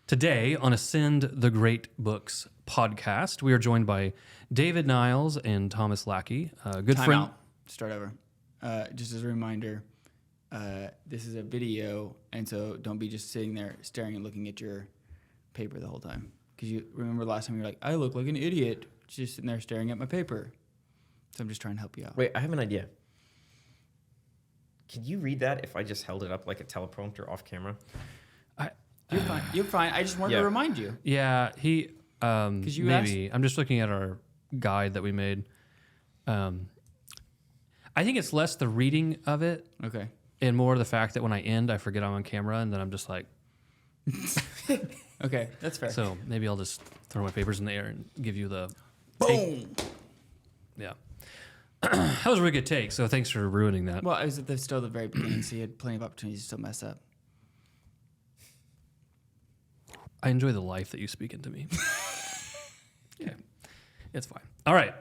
Today on Ascend the Great Books podcast, we are joined by David Niles and Thomas Lackey, good Time friend. out. Start over. Just as a reminder, this is a video, and so don't be just sitting there staring and looking at your paper the whole time. Because you remember last time you were like, I look like an idiot just sitting there staring at my paper. So I'm just trying to help you out. Wait, I have an idea. Could you read that if I just held it up like a teleprompter off camera? You're fine. You're fine. I just wanted to remind you. Yeah, he. You maybe I'm just looking at our guide that we made. I think it's less the reading of it, Okay. and more the fact that when I end, I forget I'm on camera, and then I'm just like. Okay, that's fair. So maybe I'll just throw my papers in the air and give you the. Boom! Yeah. That was a really good take. So thanks for ruining that. Well, I was at still the very beginning, so you had plenty of opportunities to still mess up. I enjoy the life that you speak into me. Okay. It's fine. All right.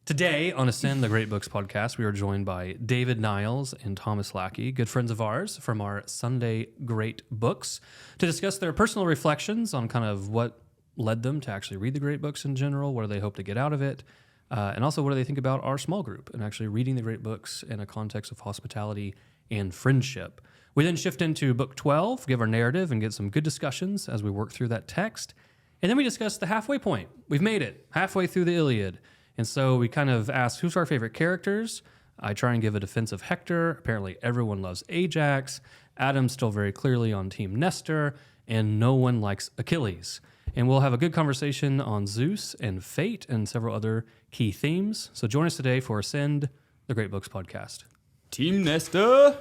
Today on Ascend the Great Books podcast, we are joined by David Niles and Thomas Lackey, good friends of ours from our Sunday Great Books, to discuss their personal reflections on kind of what led them to actually read the great books in general, what do they hope to get out of it, and also what do they think about our small group and actually reading the great books in a context of hospitality and friendship. We then shift into book 12, give our narrative, and get some good discussions as we work through that text. And then we discuss the halfway point. We've made it halfway through the Iliad. And so we kind of ask, who's our favorite characters? I try and give a defense of Hector. Apparently everyone loves Ajax. Adam's still very clearly on Team Nestor. And no one likes Achilles. And we'll have a good conversation on Zeus and fate and several other key themes. So join us today for Ascend the Great Books podcast. Team Nestor!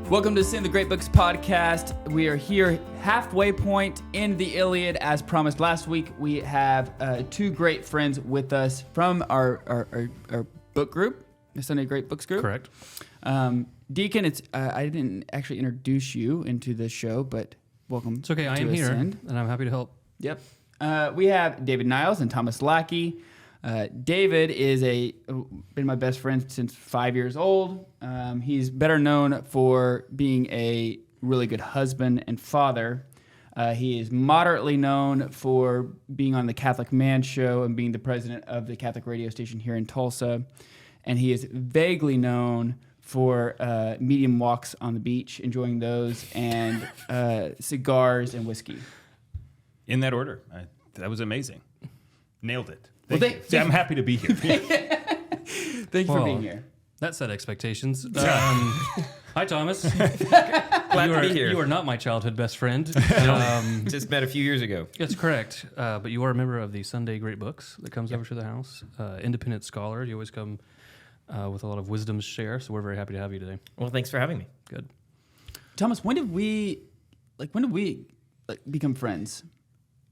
Welcome to Ascend the Great Books podcast. We are here halfway point in the Iliad. As promised last week, we have two great friends with us from our book group, the Sunday Great Books group. Correct. Deacon, I didn't actually introduce you into the show, but welcome. It's okay. I to am here, Ascend. and I'm happy to help. Yep. We have David Niles and Thomas Lackey. David is been my best friend since 5 years old. He's better known for being a really good husband and father. He is moderately known for being on the Catholic Man Show and being the president of the Catholic radio station here in Tulsa. And he is vaguely known for medium walks on the beach, enjoying those, and cigars and whiskey. In that order. That was amazing. Nailed it. I'm happy to be here. Thank you for being here. That set expectations. Hi, Thomas. Glad to be here. You are not my childhood best friend. Just met a few years ago. That's correct. But you are a member of the Sunday Great Books that comes over to the house. Independent scholar. You always come with a lot of wisdom to share. So we're very happy to have you today. Well, thanks for having me. Good. Thomas, when did we become friends?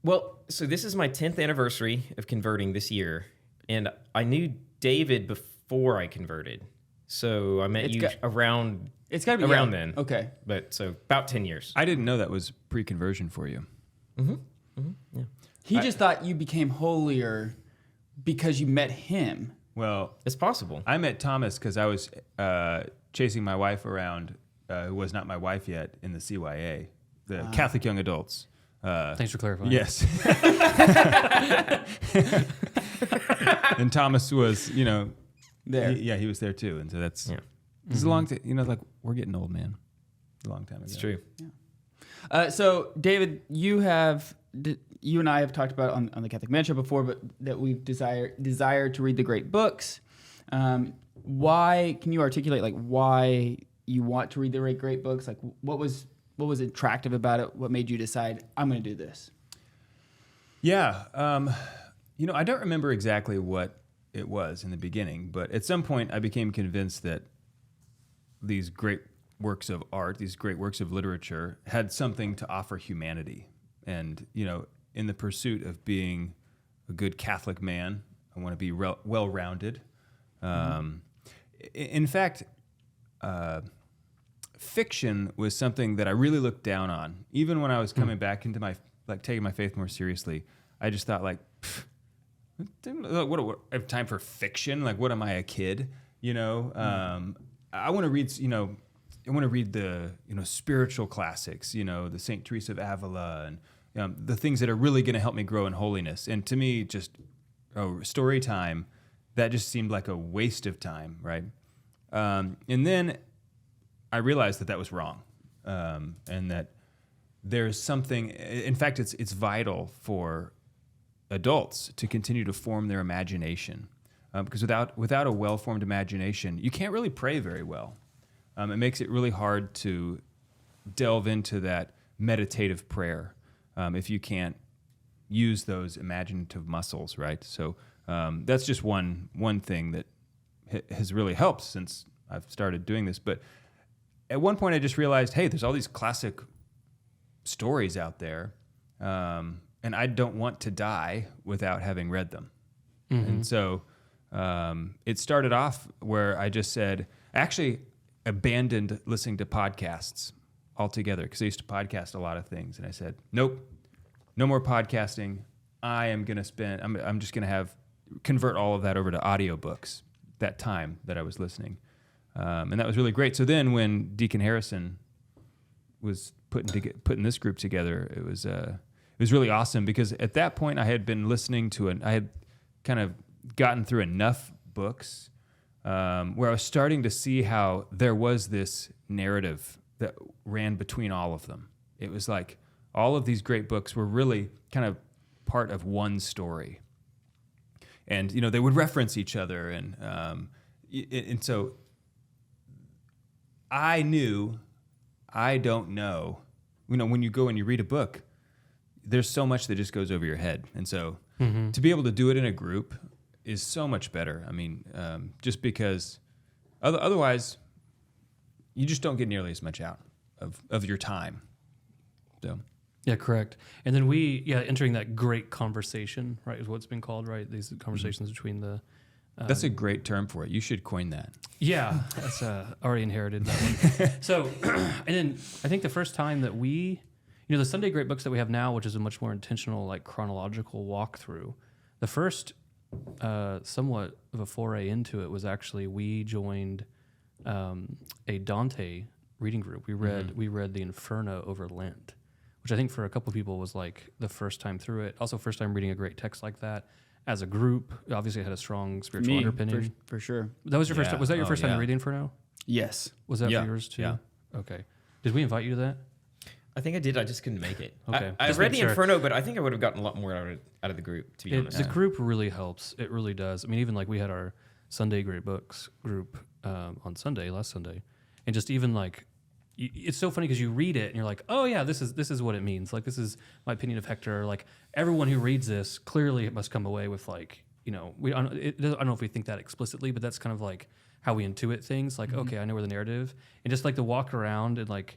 Well, so this is my 10th anniversary of converting this year, and I knew David before I converted. So I met around It's got to be around then. Okay. But so about 10 years. I didn't know that was pre-conversion for you. Yeah. He just thought you became holier because you met him. Well, It's possible. I met Thomas because I was chasing my wife around, who was not my wife yet, in the CYA, the Catholic Young Adults. Thanks for clarifying. Yes. And Thomas was, There. he was there too. And so that's, Yeah. it's a long time, like we're getting old, man. A long time ago. It's true. So, David, you and I have talked about on the Catholic Man Show before, but that we've desired to read the great books. Why, can you articulate why you want to read the great books? Like, what was attractive about it? What made you decide, I'm going to do this? Yeah. I don't remember exactly what it was in the beginning, but at some point I became convinced that these great works of art, these great works of literature had something to offer humanity. And, in the pursuit of being a good Catholic man, I want to be well-rounded. In fact, fiction was something that I really looked down on. Even when I was coming back into taking my faith more seriously, I just thought what I have time for fiction? Like, what am I, a kid? I want to read, I want to read the, spiritual classics, the St. Teresa of Avila and the things that are really going to help me grow in holiness. And to me, just story time, that just seemed like a waste of time, right? And then I realized that was wrong, and that there's something. In fact, it's vital for adults to continue to form their imagination, because without a well-formed imagination, you can't really pray very well. It makes it really hard to delve into that meditative prayer if you can't use those imaginative muscles, right? So that's just one thing that has really helped since I've started doing this. But at one point, I just realized, hey, there's all these classic stories out there, and I don't want to die without having read them. Mm-hmm. And so it started off where I just said, actually abandoned listening to podcasts altogether, because I used to podcast a lot of things. And I said, nope, no more podcasting. I'm just going to convert all of that over to audiobooks that time that I was listening. And that was really great. So then when Deacon Harrison was putting this group together, it was really awesome, because at that point I had been listening to I had kind of gotten through enough books where I was starting to see how there was this narrative that ran between all of them. It was like all of these great books were really kind of part of one story. And, they would reference each other. And so I don't know, when you go and you read a book, there's so much that just goes over your head. And so to be able to do it in a group is so much better. I mean, just because otherwise you just don't get nearly as much out of your time. So. Yeah, correct. And then entering that great conversation, right, is what's been called, right? These conversations between the... that's a great term for it. You should coin that. Yeah, that's already inherited that one. So, and then I think the first time that the Sunday Great Books that we have now, which is a much more intentional, like chronological walkthrough, the first somewhat of a foray into it was actually we joined a Dante reading group. We read the Inferno over Lent, which I think for a couple of people was like the first time through it. Also, first time reading a great text like that as a group. Obviously, it had a strong spiritual underpinning. For sure. That was your first time. Was that your first time reading Inferno? Yes. Was that for yours too? Yeah. Okay. Did we invite you to that? I think I did. I just couldn't make it. Okay. I read the Inferno, but I think I would have gotten a lot more out of the group, to be honest. The group really helps. It really does. I mean, even like we had our Sunday Great Books group on last Sunday, and just even like, it's so funny because you read it and you're like, oh yeah, this is what it means. Like, this is my opinion of Hector. Like, everyone who reads this clearly must come away with like, I don't know if we think that explicitly, but that's kind of like how we intuit things. Like, okay, I know where the narrative, and just like to walk around and like,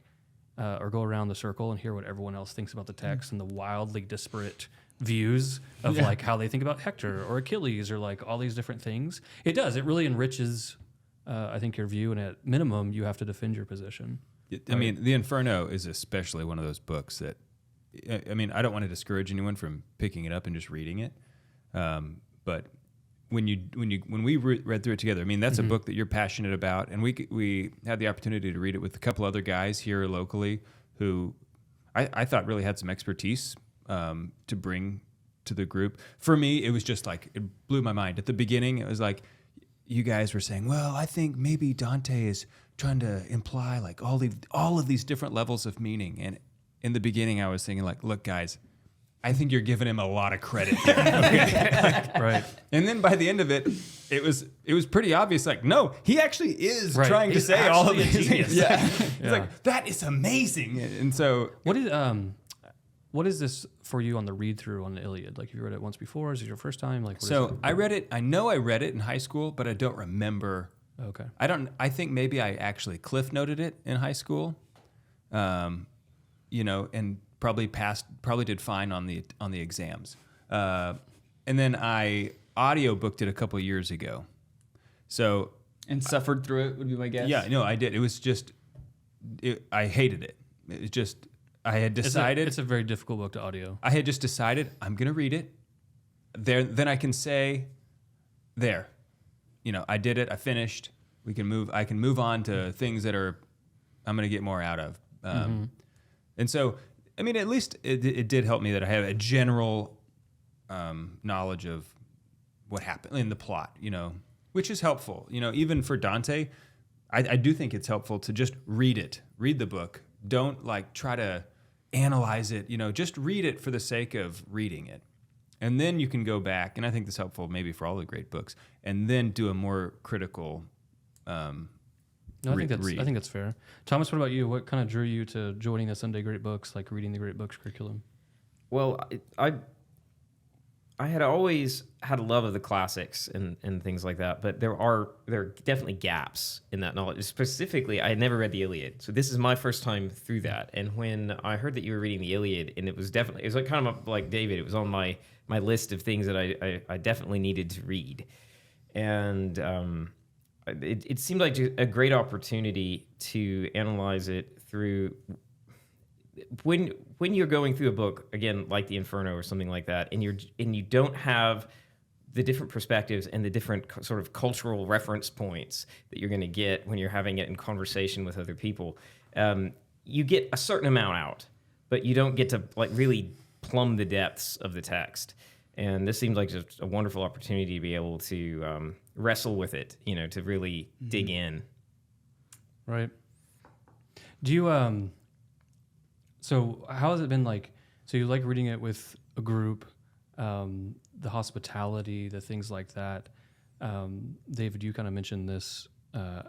or go around the circle and hear what everyone else thinks about the text and the wildly disparate views of like how they think about Hector or Achilles or like all these different things. It does. It really enriches, I think, your view, and at minimum, you have to defend your position. I mean, the Inferno is especially one of those books that, I mean, I don't want to discourage anyone from picking it up and just reading it, but when we read through it together, I mean, that's a book that you're passionate about, and we had the opportunity to read it with a couple other guys here locally who I thought really had some expertise to bring to the group. For me, it was just like, it blew my mind. At the beginning, it was like, you guys were saying, well, I think maybe Dante is trying to imply like all of these different levels of meaning. And in the beginning, I was thinking like, look, guys, I think you're giving him a lot of credit. Okay? Right. And then by the end of it, it was pretty obvious. Like, no, he actually is trying to say all of these things. Yeah. He's like, that is amazing. And so, what is this for you on the read through on the Iliad? Like, have you read it once before? Is it your first time? Like, I read it. I know I read it in high school, but I don't remember. Okay. I think maybe I actually cliff noted it in high school, and probably did fine on the exams. And then I audiobooked it a couple years ago. So, and suffered through it would be my guess. Yeah, no, I did. It was just I hated it. It just, I had decided. It's a very difficult book to audio. I had just decided I'm going to read it. Then I can say, there, I did it. I finished. I can move on to things that I'm going to get more out of. And so, I mean, at least it did help me that I have a general knowledge of what happened in the plot, which is helpful. Even for Dante, I do think it's helpful to just read the book. Don't try to analyze it, just read it for the sake of reading it. And then you can go back, and I think this is helpful maybe for all the great books, and then do a more critical I think that's fair. Thomas, what about you? What kind of drew you to joining the Sunday Great Books, like reading the Great Books curriculum? Well, I had always had a love of the classics and things like that, but there are definitely gaps in that knowledge. Specifically, I had never read the Iliad, so this is my first time through that. And when I heard that you were reading the Iliad, and it was like kind of like David, it was on my list of things that I definitely needed to read, and it seemed like a great opportunity to analyze it through. When you're going through a book, again, like the Inferno or something like that, and you don't have the different perspectives and the different sort of cultural reference points that you're going to get when you're having it in conversation with other people, you get a certain amount out, but you don't get to really plumb the depths of the text. And this seems like just a wonderful opportunity to be able to wrestle with it, to really dig in. Right. Do you So how has it been like? So you like reading it with a group, the hospitality, the things like that. David, you kind of mentioned this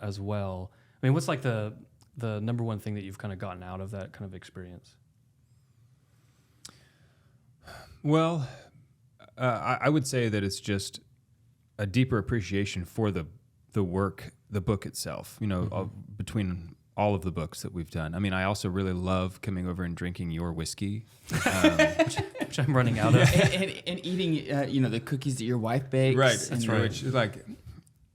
as well. I mean, what's like the number one thing that you've kind of gotten out of that kind of experience? Well, I would say that it's just a deeper appreciation for the book itself. Between all of the books that we've done. I mean, I also really love coming over and drinking your whiskey, which I'm running out of, and eating, the cookies that your wife bakes. Right, that's right. Which is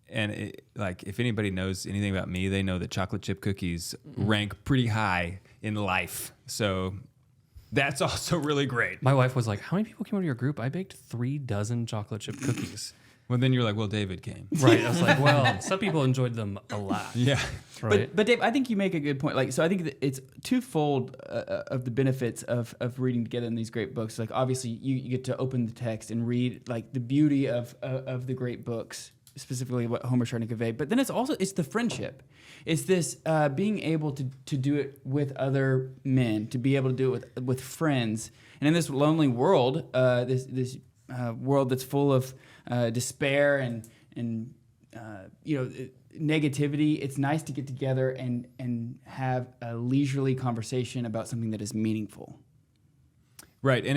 if anybody knows anything about me, they know that chocolate chip cookies rank pretty high in life. So that's also really great. My wife was like, "How many people came over to your group?" I baked 3 dozen chocolate chip cookies. Well, then you're like, well, David came. Right. I was like, well, some people enjoyed them a lot. Yeah. Right. But Dave, I think you make a good point. So I think that it's twofold of the benefits of reading together in these great books. Like, obviously, you get to open the text and read the beauty of the great books, specifically what Homer's trying to convey. But then it's the friendship. It's this being able to do it with other men, to be able to do it with friends. And in this lonely world, this world that's full of despair and negativity, it's nice to get together and have a leisurely conversation about something that is meaningful. Right, and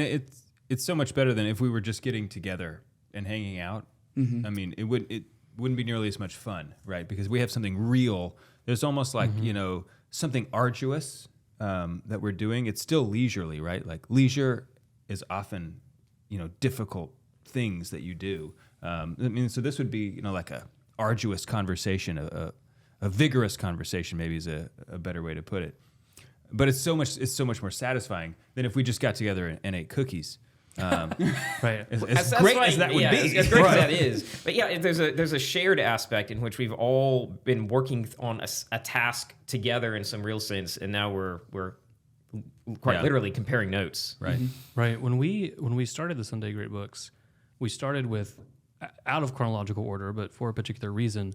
it's so much better than if we were just getting together and hanging out. Mm-hmm. I mean, it wouldn't be nearly as much fun, right? Because we have something real. There's almost like something arduous that we're doing. It's still leisurely, right? Like leisure is often difficult things that you do. So this would be, like a arduous conversation, a vigorous conversation, maybe is a better way to put it. But it's so much more satisfying than if we just got together and ate cookies. Right. As great as that would be. As great as that is. But yeah, there's a shared aspect in which we've all been working on a task together in some real sense, and now we're quite literally comparing notes. Right. Mm-hmm. Right. When we started the Sunday Great Books, we started with, out of chronological order, but for a particular reason,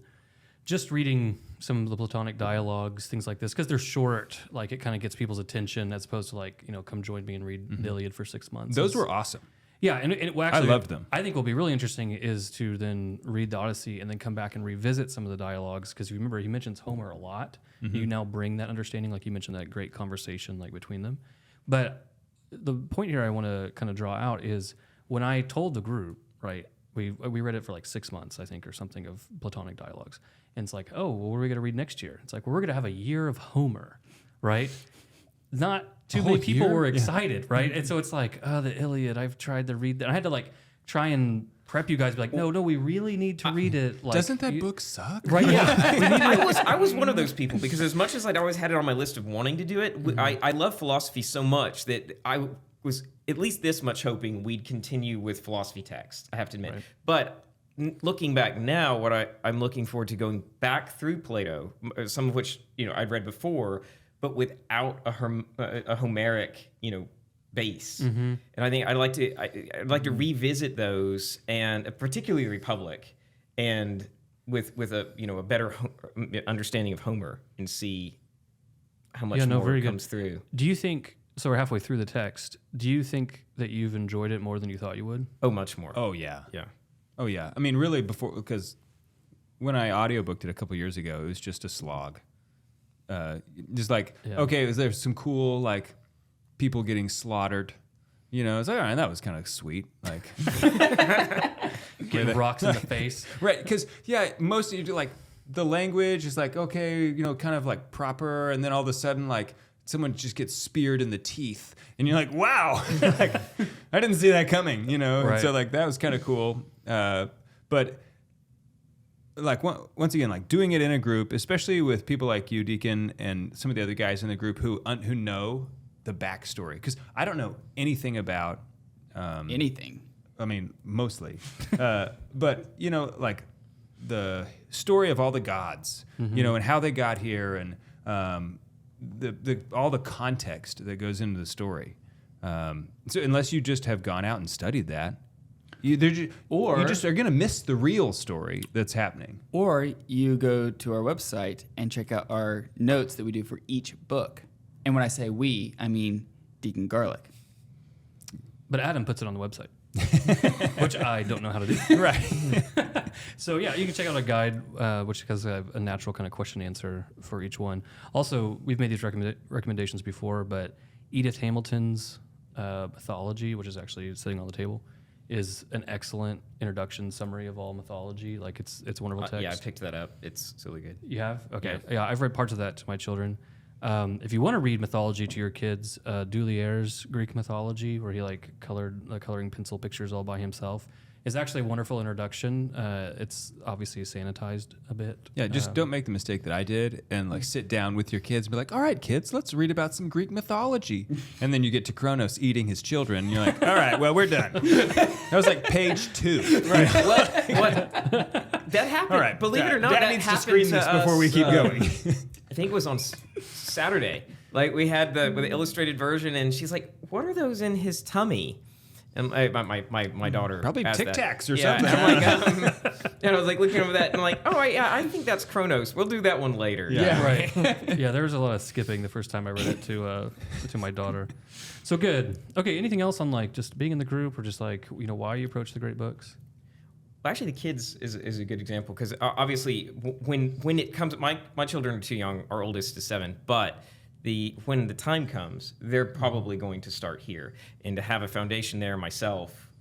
just reading some of the Platonic dialogues, things like this, because they're short. Like, it kind of gets people's attention as opposed to come join me and read the Iliad for 6 months. Those were awesome. Yeah, and actually, I loved them. I think what will be really interesting is to then read the Odyssey and then come back and revisit some of the dialogues, because you remember he mentions Homer a lot. Mm-hmm. You now bring that understanding, like you mentioned, that great conversation between them. But the point here I want to kind of draw out is when I told the group, right, we read it for 6 months, I think, or something, of Platonic dialogues. And it's like, oh, well, what are we going to read next year? It's like, well, we're going to have a year of Homer, right? Not too many people were excited, right? And so it's like, oh, the Iliad, I've tried to read that. I had to try and prep you guys, be like, no, we really need to read it. Like, Doesn't that book suck? Right? Yeah. I was one of those people because as much as I'd always had it on my list of wanting to do it, I love philosophy so much that I was at least this much hoping we'd continue with philosophy text, I have to admit. Right. But looking back now, what I'm looking forward to going back through Plato, some of which I'd read before, but without a Homeric base. And I think I'd like to revisit those, and particularly the Republic, and with a better understanding of Homer, and see how much more comes through. Do you think? So we're halfway through the text. Do you think that you've enjoyed it more than you thought you would? Oh, much more. Oh yeah. Yeah. Oh yeah. I mean, really, because when I audiobooked it a couple years ago, it was just a slog. Just like, okay, there's some cool like people getting slaughtered. It's like, all right, that was kind of sweet. Like getting rocks in the face. Right, because most of you do like the language is like, okay, kind of like proper, and then all of a sudden like someone just gets speared in the teeth, and you're like, wow, like I didn't see that coming, Right. And so like that was kind of cool. But like once again, like doing it in a group, especially with people like you, Deacon, and some of the other guys in the group who know the backstory, because I don't know anything about anything. I mean, mostly, but like the story of all the gods, and how they got here, and all the context that goes into the story. So unless you just have gone out and studied that, you just are going to miss the real story that's happening. Or you go to our website and check out our notes that we do for each book. And when I say we, I mean Deacon Garlick. But Adam puts it on the website, which I don't know how to do. Right. So yeah, you can check out a guide, which has a natural kind of question answer for each one. Also, we've made these recommendations before, but Edith Hamilton's mythology, which is actually sitting on the table, is an excellent introduction summary of all mythology. Like it's wonderful text. Yeah, I picked that up. It's really good. You have? Okay. Yeah, I've read parts of that to my children. If you want to read mythology to your kids, Dulier's Greek mythology, where he like colored coloring pencil pictures all by himself, is actually a wonderful introduction. It's obviously sanitized a bit. Yeah, just don't make the mistake that I did and like sit down with your kids and be like, all right, kids, let's read about some Greek mythology. And then you get to Kronos eating his children and you're like, all right, well, we're done. That was like page 2. Right. What? That happened. All right. Believe it or not, Dad that needs to happened screen this us, before we keep going. I think it was on Saturday. Like we had the illustrated version, and she's like, "What are those in his tummy?" And my daughter probably asked Tic that. Tacs or Yeah, something. and I'm like, and I was like looking over that, and I'm like, "Oh, yeah, I think that's Kronos. We'll do that one later." Yeah. Right. Yeah, there was a lot of skipping the first time I read it to my daughter. So good. Okay, anything else on like just being in the group or just like, why you approach the great books? Actually, the kids is a good example because obviously when it comes, my children are too young. Our oldest is 7, but when the time comes, they're probably going to start here, and to have a foundation there myself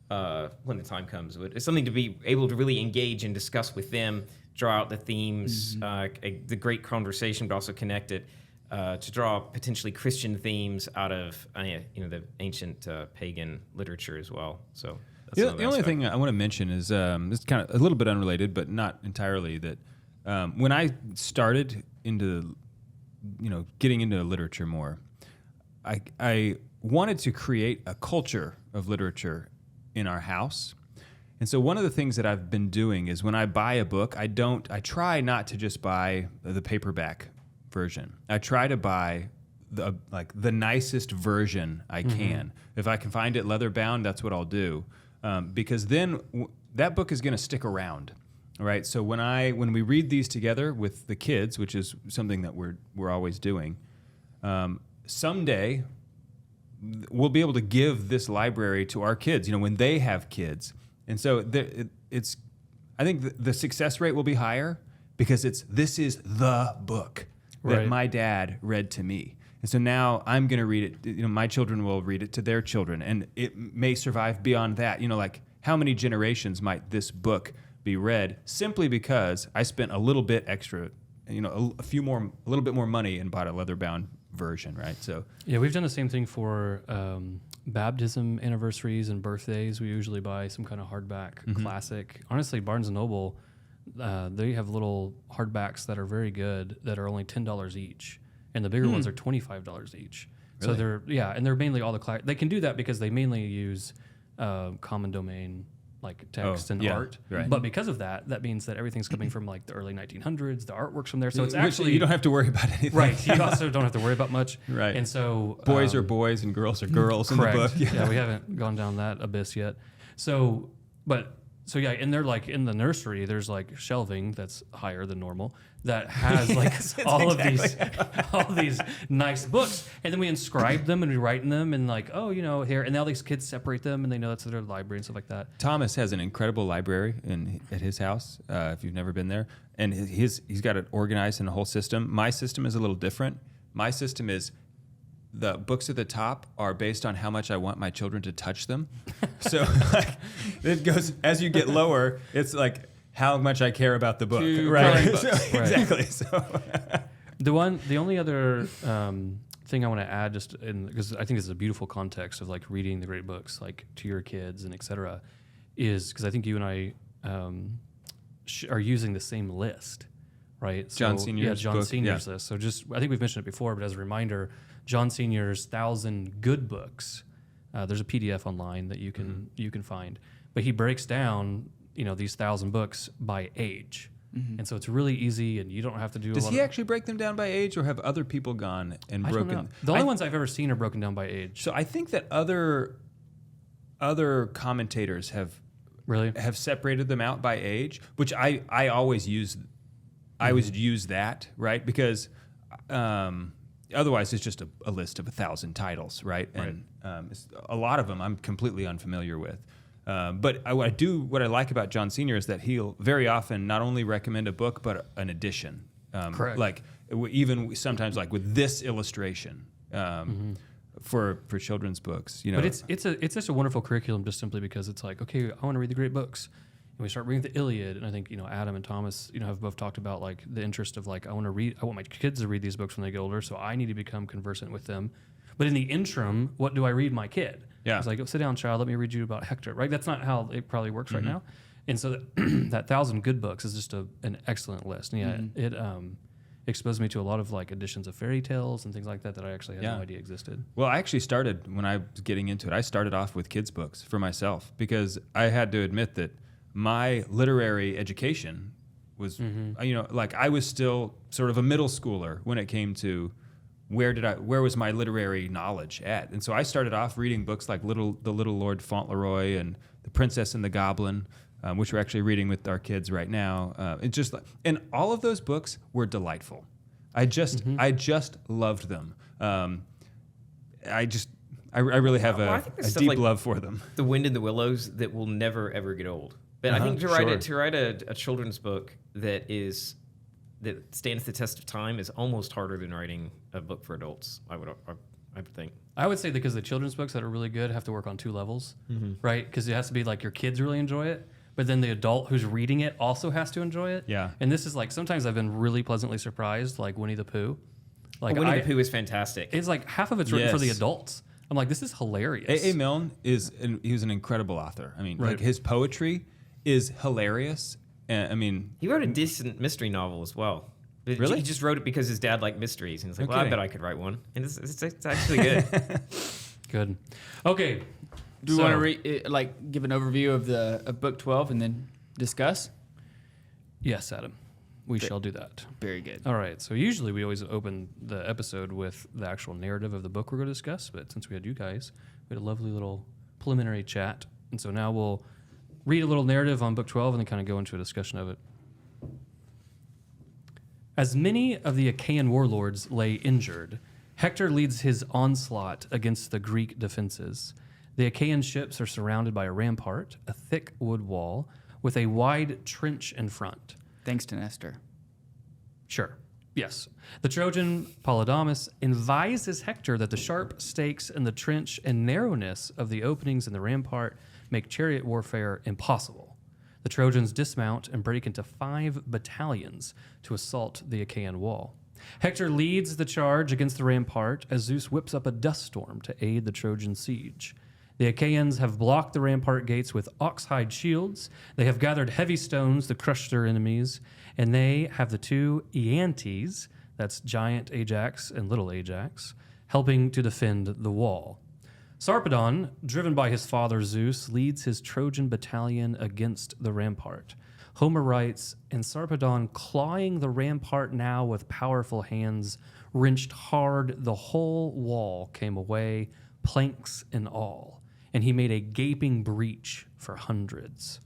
when the time comes, it's something to be able to really engage and discuss with them, draw out the themes, the great conversation, but also connect it to draw potentially Christian themes out of the ancient pagan literature as well. So. The only thing I want to mention is this is kind of a little bit unrelated, but not entirely. That when I started into, getting into literature more, I wanted to create a culture of literature in our house. And so one of the things that I've been doing is when I buy a book, I try not to just buy the paperback version. I try to buy the nicest version I can. If I can find it leather bound, that's what I'll do. Because then that book is going to stick around, right? So when we read these together with the kids, which is something that we're always doing, someday we'll be able to give this library to our kids, when they have kids. And so I think the success rate will be higher because this is the book that my dad read to me. And so now I'm going to read it, my children will read it to their children, and it may survive beyond that. Like how many generations might this book be read simply because I spent a little bit extra, a little bit more money and bought a leather-bound version, right? So yeah, we've done the same thing for baptism anniversaries and birthdays, we usually buy some kind of hardback classic. Honestly, Barnes & Noble, they have little hardbacks that are very good that are only $10 each. And the bigger ones are $25 each. Really? So they're mainly all the they can do that because they mainly use common domain like text and art. Right. But because of that, that means that everything's coming from like the early 1900s, the artwork's from there. So it's Which actually you don't have to worry about anything. right. You also don't have to worry about much. Right. And so Boys are boys and girls are girls in the correct. book. Yeah, we haven't gone down that abyss yet. So and they're like in the nursery, there's like shelving that's higher than normal that has like all these nice books, and then we inscribe them and we write in them and like, oh, here, and now these kids separate them and they know that's their library and stuff like that. Thomas has an incredible library at his house. If you've never been there, and he's got it organized in a whole system. My system is a little different. My system is the books at the top are based on how much I want my children to touch them. So like, it goes as you get lower. It's like how much I care about the book, right? Books. So, Right. exactly. So The only other thing I want to add, just because I think this is a beautiful context of like reading the great books, like to your kids and etc., is because I think you and I are using the same list, right? John Senior's John book, Senior's list. So I think we've mentioned it before, but as a reminder, John Senior's 1,000 Good Books. There's a PDF online that you can find, but he breaks down these 1,000 books by age. And so it's really easy, and you don't have to do. does he actually break them down by age, or have other people gone and I broken? don't know. The only ones I've ever seen are broken down by age. So I think that other commentators have separated them out by age, which I always use. I always use that, right? Because otherwise it's just a list of 1,000 titles, right? And a lot of them I'm completely unfamiliar with. But what I like about John Senior is that he'll very often not only recommend a book, but an edition. Correct. Like even sometimes like with this illustration for children's books. But it's such a wonderful curriculum just simply because it's like, okay, I want to read the great books. And we start reading the Iliad, and I think Adam and Thomas have both talked about like the interest of like I want my kids to read these books when they get older, so I need to become conversant with them. But in the interim, what do I read my kid? Yeah. It's like, sit down, child, let me read you about Hector, right? That's not how it probably works right now. And so that 1,000 Good Books is just an excellent list. And it exposed me to a lot of like editions of fairy tales and things like that I actually had no idea existed. Well, I actually started, when I was getting into it, I started off with kids' books for myself because I had to admit that my literary education was, like I was still sort of a middle schooler when it came to where was my literary knowledge at? And so I started off reading books like The Little Lord Fauntleroy and The Princess and the Goblin, which we're actually reading with our kids right now. And all of those books were delightful. I just loved them. I really have a deep love for them. The Wind in the Willows that will never ever get old. But I think to write a children's book that stands the test of time is almost harder than writing a book for adults. I would think. I would say because the children's books that are really good have to work on two levels, right? Because it has to be like your kids really enjoy it, but then the adult who's reading it also has to enjoy it. Yeah. And this is like sometimes I've been really pleasantly surprised, like Winnie the Pooh. Like Winnie the Pooh is fantastic. It's like half of it's written for the Yes. adults. I'm like, this is hilarious. A. Milne he was an incredible author. I mean, like his poetry is hilarious. He wrote a decent mystery novel as well. Really? He just wrote it because his dad liked mysteries, and he's like, No "Well, I kidding. bet I could write one." And it's actually good. Good. Okay. Do we want to give an overview of book 12 and then discuss? Yes, Adam. We shall do that. Very good. All right. So usually we always open the episode with the actual narrative of the book we're going to discuss, but since we had you guys, we had a lovely little preliminary chat, and so now we'll read a little narrative on book 12 and then kind of go into a discussion of it. As many of the Achaean warlords lay injured, Hector leads his onslaught against the Greek defenses. The Achaean ships are surrounded by a rampart, a thick wood wall, with a wide trench in front. Thanks to Nestor. Sure. Yes. The Trojan Polydamas advises Hector that the sharp stakes in the trench and narrowness of the openings in the rampart make chariot warfare impossible. The Trojans dismount and break into 5 battalions to assault the Achaean wall. Hector leads the charge against the rampart as Zeus whips up a dust storm to aid the Trojan siege. The Achaeans have blocked the rampart gates with oxhide shields. They have gathered heavy stones to crush their enemies, and they have the two Iantes, that's giant Ajax and little Ajax, helping to defend the wall. Sarpedon, driven by his father Zeus, leads his Trojan battalion against the rampart. Homer writes, and Sarpedon, clawing the rampart now with powerful hands, wrenched hard, the whole wall came away, planks and all, and he made a gaping breach for hundreds.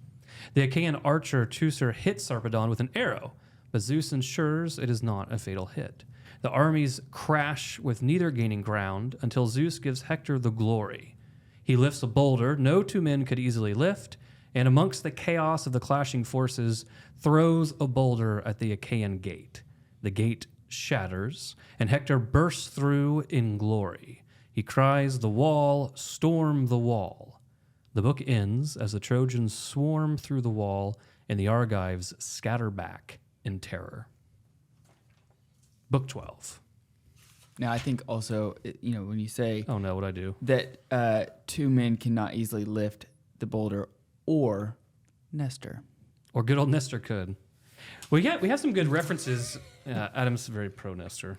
The Achaean archer Teucer hits Sarpedon with an arrow, but Zeus ensures it is not a fatal hit. The armies crash with neither gaining ground until Zeus gives Hector the glory. He lifts a boulder no two men could easily lift, and amongst the chaos of the clashing forces, throws a boulder at the Achaean gate. The gate shatters, and Hector bursts through in glory. He cries, "The wall, storm the wall." The book ends as the Trojans swarm through the wall, and the Argives scatter back in terror. Book 12. Now, I think also, when you say Oh no, what'd I do? that two men cannot easily lift the boulder, or Nestor. Or good old Nestor could. We have some good references. Adam's very pro Nestor.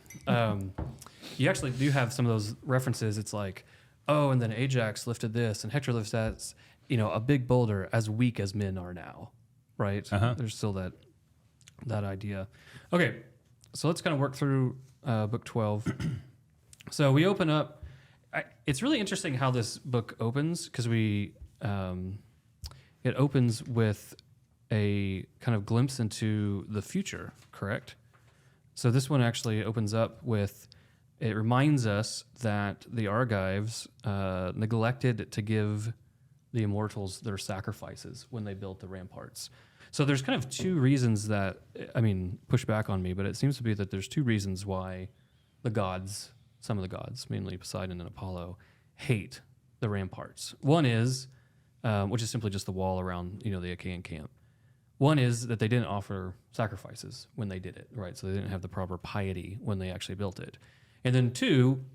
You actually do have some of those references. It's like, oh, and then Ajax lifted this, and Hector lifts that. A big boulder as weak as men are now, right? Uh-huh. There's still that idea. Okay, so let's kind of work through book 12. So we open up. It's really interesting how this book opens because it opens with a kind of glimpse into the future, correct? So this one actually opens up with, it reminds us that the Argives neglected to give the immortals their sacrifices when they built the ramparts. So there's kind of two reasons that, push back on me, but it seems to be that there's two reasons why the gods, some of the gods, mainly Poseidon and Apollo, hate the ramparts. One is, which is simply just the wall around, the Achaean camp. One is that they didn't offer sacrifices when they did it, right? So they didn't have the proper piety when they actually built it. And then two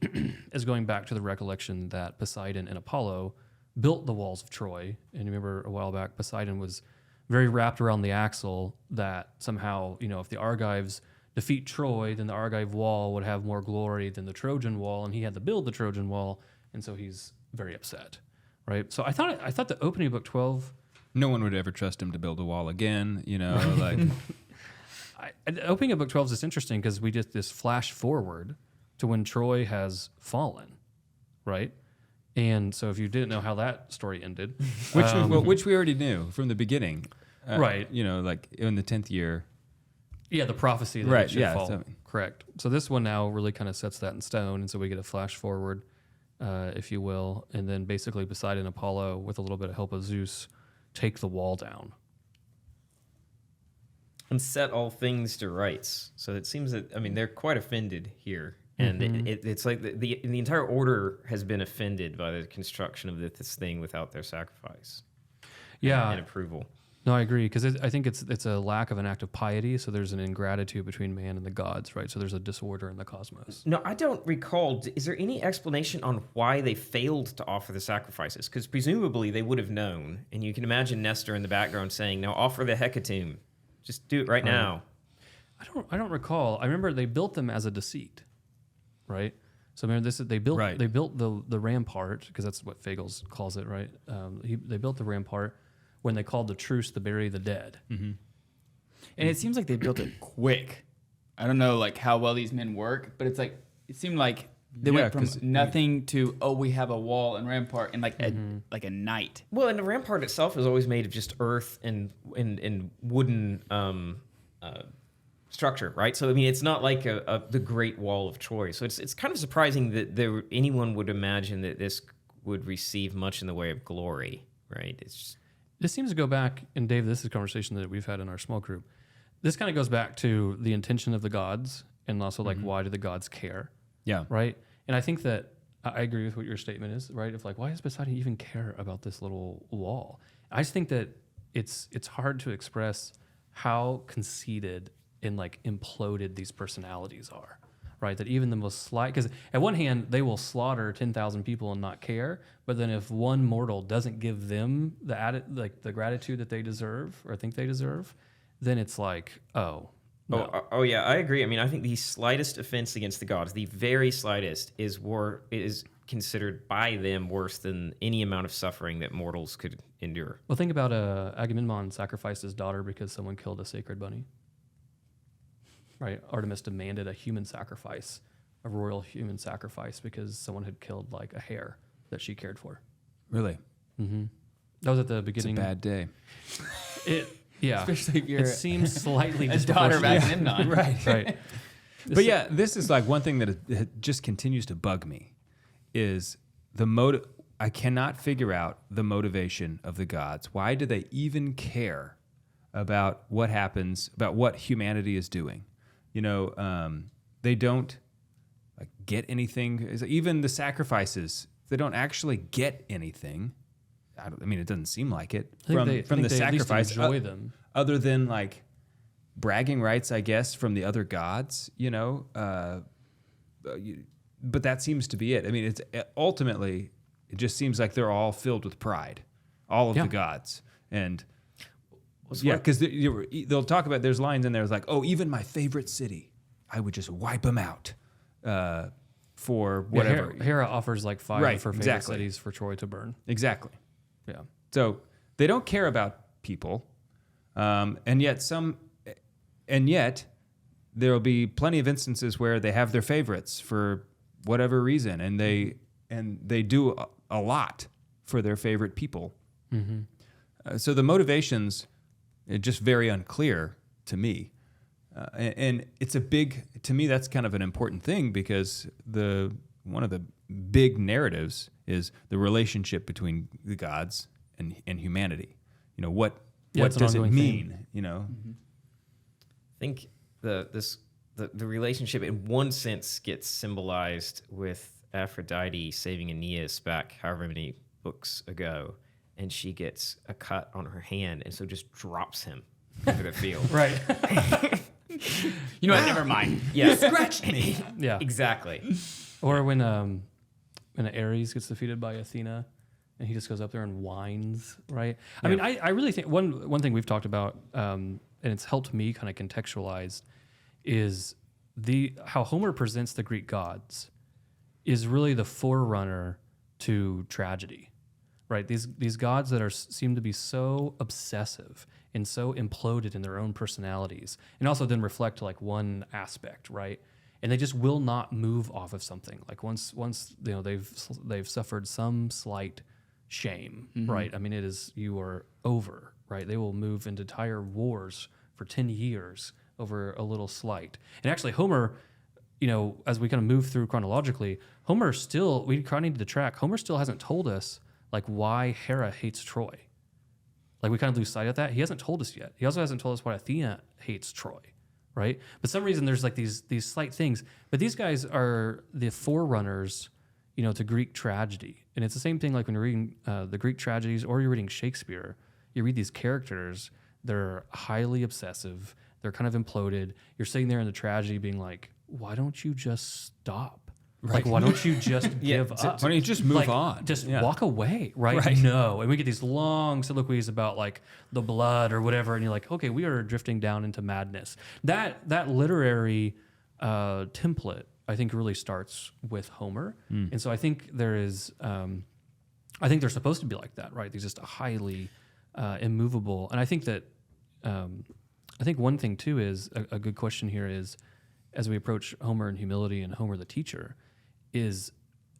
is going back to the recollection that Poseidon and Apollo built the walls of Troy. And remember a while back, Poseidon was very wrapped around the axle that somehow, if the Argives defeat Troy, then the Argive wall would have more glory than the Trojan wall, and he had to build the Trojan wall, and so he's very upset, right? So I thought the opening of book 12. No one would ever trust him to build a wall again, like. The opening of book 12 is just interesting because we get this flash forward to when Troy has fallen, right? And so if you didn't know how that story ended, which we already knew from the beginning, right? Like in the 10th year. Yeah, the prophecy that right, it should fall. So, correct. So this one now really kind of sets that in stone, and so we get a flash forward, if you will, and then basically Poseidon and Apollo, with a little bit of help of Zeus, take the wall down and set all things to rights. So it seems that they're quite offended here, and it's like the entire order has been offended by the construction of this thing without their sacrifice. Yeah, and approval. No, I agree, because I think it's a lack of an act of piety. So there's an ingratitude between man and the gods, right? So there's a disorder in the cosmos. No, I don't recall. Is there any explanation on why they failed to offer the sacrifices? Because presumably they would have known, and you can imagine Nestor in the background saying, "Now offer the hecatomb. Just do it right now." I don't recall. I remember they built them as a deceit, right? So remember this: they built the rampart, because that's what Fagels calls it, right? They built the rampart when they called the truce to bury the dead. Mm-hmm. And it seems like they built it quick. I don't know how well these men work, but it seemed like they went from nothing to, we have a wall and rampart in like a night. Well, and the rampart itself is always made of just earth and wooden structure, right? So it's not like the Great Wall of Troy. So it's kind of surprising that anyone would imagine that this would receive much in the way of glory, right? It's just, this seems to go back, and Dave, this is a conversation that we've had in our small group. This kind of goes back to the intention of the gods, and also why do the gods care? Yeah. Right? And I think that I agree with what your statement is, right? Of why does Poseidon even care about this little wall? I just think that it's hard to express how conceited and like imploded these personalities are, right? That even the most slight, because at one hand they will slaughter 10,000 people and not care, but then if one mortal doesn't give them the gratitude that they deserve or think they deserve, then it's like, oh. No. Oh, yeah, I agree. I mean, I think the slightest offense against the gods, the very slightest, is considered by them worse than any amount of suffering that mortals could endure. Well, think about Agamemnon sacrificed his daughter because someone killed a sacred bunny. Right? Artemis demanded a human sacrifice, a royal human sacrifice, because someone had killed like a hare that she cared for. Really? Mm-hmm. That was at the It's a beginning. bad day. Yeah. Especially if you're It seems slightly a daughter of disproportionate. Agamemnon. Right. But yeah, this is like one thing that it just continues to bug me is the I cannot figure out the motivation of the gods. Why do they even care about what happens, about what humanity is doing? You know, they don't like get anything. Even the sacrifices, they don't actually get anything. I mean, it doesn't seem like it from the they sacrifice. At least enjoy them. Other than like bragging rights, I guess, from the other gods, you know. But that seems to be it. I mean, it's ultimately, it just seems like they're all filled with pride, all of the gods. And yeah, because they'll talk about, there's lines in there like, oh, even my favorite city, I would just wipe them out for whatever. Yeah, Hera offers like 5 of her favorite exactly. cities for Troy to burn. Exactly. Yeah. So they don't care about people, and yet there'll be plenty of instances where they have their favorites for whatever reason, and they do a lot for their favorite people. Mm-hmm. So the motivations are just very unclear to me, and it's to me that's kind of an important thing because one of the big narratives is the relationship between the gods and humanity. You know, what does it mean? Theme. You know, I think the relationship in one sense gets symbolized with Aphrodite saving Aeneas back however many books ago, and she gets a cut on her hand and so just drops him over the field. Right. You know what? Never mind. Yeah. scratched me. Yeah. Exactly. Or when Ares gets defeated by Athena, and he just goes up there and whines, right? I mean, I really think one thing we've talked about, and it's helped me kind of contextualize, is how Homer presents the Greek gods is really the forerunner to tragedy, right? These gods that seem to be so obsessive and so imploded in their own personalities, and also then reflect like one aspect, right? And they just will not move off of something. Like once you know they've suffered some slight shame, right? I mean, you are over, right? They will move into entire wars for 10 years over a little slight. And actually, Homer, you know, as we kind of move through chronologically, we kind of need to track. Homer still hasn't told us like why Hera hates Troy. Like we kind of lose sight of that. He hasn't told us yet. He also hasn't told us why Athena hates Troy. Right? But some reason there's like these slight things. But these guys are the forerunners, you know, to Greek tragedy. And it's the same thing like when you're reading the Greek tragedies or you're reading Shakespeare, you read these characters, they're highly obsessive, they're kind of imploded. You're sitting there in the tragedy being like, why don't you just stop? Right. Like, why don't you just give up? Why don't you just move Like, on? Just walk away, right? No. And we get these long soliloquies about like the blood or whatever, and you're like, okay, we are drifting down into madness. That literary template, I think, really starts with Homer. And so I think there is, I think they're supposed to be like that, right? They're just highly immovable. And I think that, I think one thing too is a good question here is, as we approach Homer and humility and Homer the teacher, is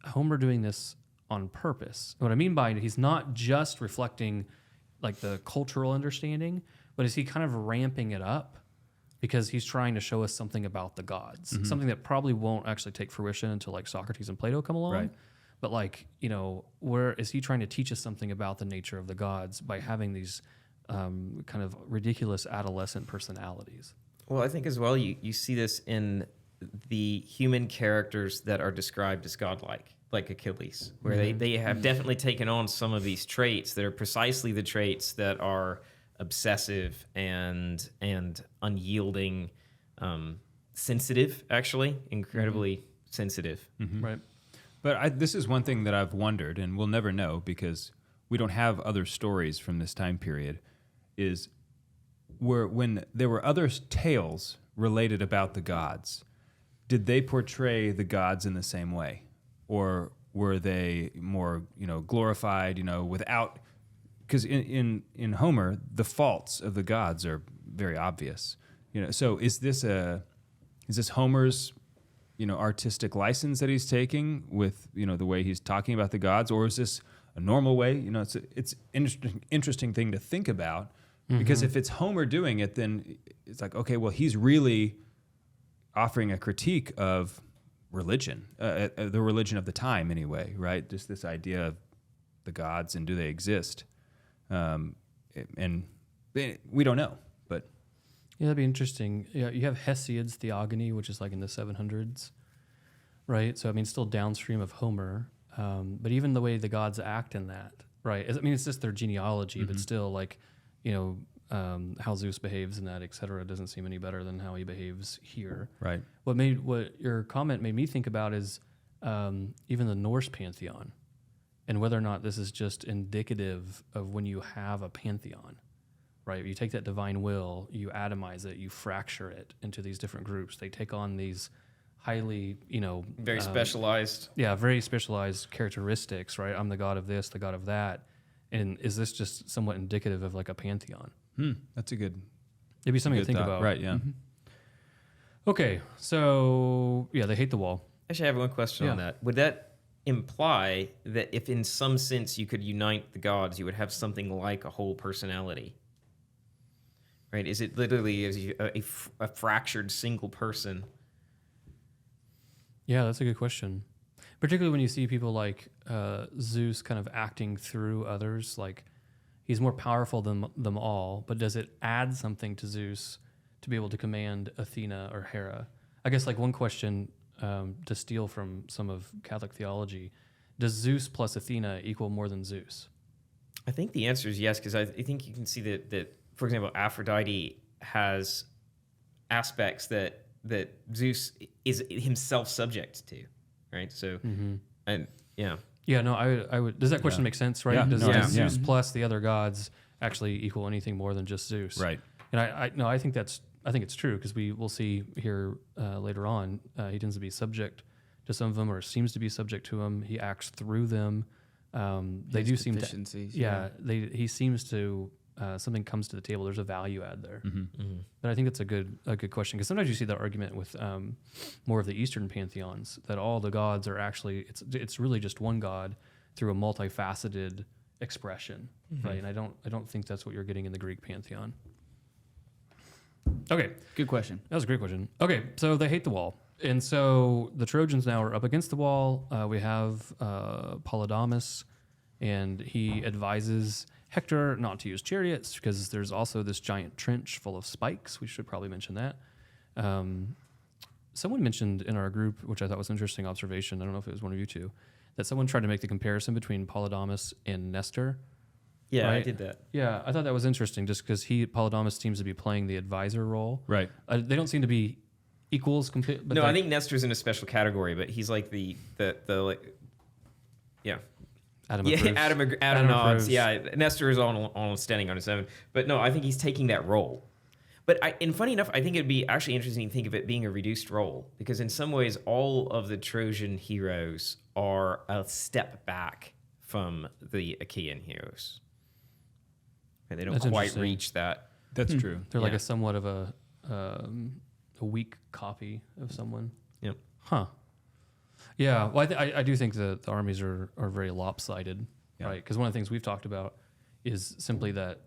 Homer doing this on purpose? What I mean by it, he's not just reflecting like the cultural understanding, but is he kind of ramping it up because he's trying to show us something about the gods, something that probably won't actually take fruition until like Socrates and Plato come along. Right. But like, you know, where is he trying to teach us something about the nature of the gods by having these kind of ridiculous adolescent personalities? Well, I think as well, you see this in the human characters that are described as godlike, like Achilles, where they have definitely taken on some of these traits that are precisely the traits that are obsessive and unyielding, sensitive, actually, incredibly sensitive. Right. But this is one thing that I've wondered, and we'll never know because we don't have other stories from this time period, is when there were other tales related about the gods, did they portray the gods in the same way? Or were they more, glorified, without... Because in Homer, the faults of the gods are very obvious. So is this Homer's, artistic license that he's taking with, the way he's talking about the gods, or is this a normal way? It's an interesting thing to think about, because if it's Homer doing it, then it's like, okay, well, he's really offering a critique of religion, the religion of the time anyway, right? Just this idea of the gods and do they exist? And we don't know, but Yeah, that'd be interesting. Yeah, you have Hesiod's Theogony, which is like in the 700s, right? So, I mean, still downstream of Homer, but even the way the gods act in that, right? I mean, it's just their genealogy, but still, like, how Zeus behaves in that, et cetera, doesn't seem any better than how he behaves here. right. What your comment made me think about is even the Norse pantheon, and whether or not this is just indicative of when you have a pantheon, right? You take that divine will, you atomize it, you fracture it into these different groups. They take on these highly, Very specialized. yeah, very specialized characteristics, right? I'm the god of this, the god of that. And is this just somewhat indicative of like a pantheon? That's a good... It'd be something to good think thought. about. Right, yeah. Okay, so yeah, they hate the wall. Actually, I have one question on Yeah. that. Would that imply that if in some sense you could unite the gods, you would have something like a whole personality? Right? Is it literally a fractured single person? Yeah, that's a good question. Particularly when you see people like Zeus kind of acting through others, like he's more powerful than them all, but does it add something to Zeus to be able to command Athena or Hera? I guess like one question to steal from some of Catholic theology, does Zeus plus Athena equal more than Zeus? I think the answer is yes, because I think you can see that, for example, Aphrodite has aspects that Zeus is himself subject to, right? So, and yeah. Yeah, no, I would. Does that question make sense, right? Yeah, Does, no, does yeah. Zeus plus the other gods actually equal anything more than just Zeus? Right. And I think it's true, because we will see here later on he tends to be subject to some of them, or seems to be subject to them. He acts through them. They do seem to. Deficiencies, He seems to. Something comes to the table. There's a value add there. But I think that's a good question, because sometimes you see that argument with more of the Eastern pantheons, that all the gods are actually it's really just one god through a multifaceted expression, right? And I don't think that's what you're getting in the Greek pantheon. Okay, Good question. that was a great question. Okay, so they hate the wall, and so the Trojans now are up against the wall. We have Polydamas, and he advises Hector not to use chariots because there's also this giant trench full of spikes. We should probably mention that. Someone mentioned in our group, which I thought was an interesting observation, I don't know if it was one of you two, that someone tried to make the comparison between Polydamas and Nestor. Yeah, I Right. did that. Yeah, I thought that was interesting, just because Polydamas seems to be playing the advisor role. Right. They don't seem to be equals. No, I think Nestor's in a special category, but he's like the like, yeah. Adam Yeah, approves. Adam nods. approves. Yeah, Nestor is on standing on his own. But no, I think he's taking that role. But and funny enough, I think it'd be actually interesting to think of it being a reduced role, because in some ways, all of the Trojan heroes are a step back from the Achaean heroes. And they don't That's quite interesting. reach that. That's true. They're like Yeah. a somewhat of a weak copy of someone. Yep. Huh. Yeah. Well, I do think the armies are very lopsided, Yeah. right? Because one of the things we've talked about is simply that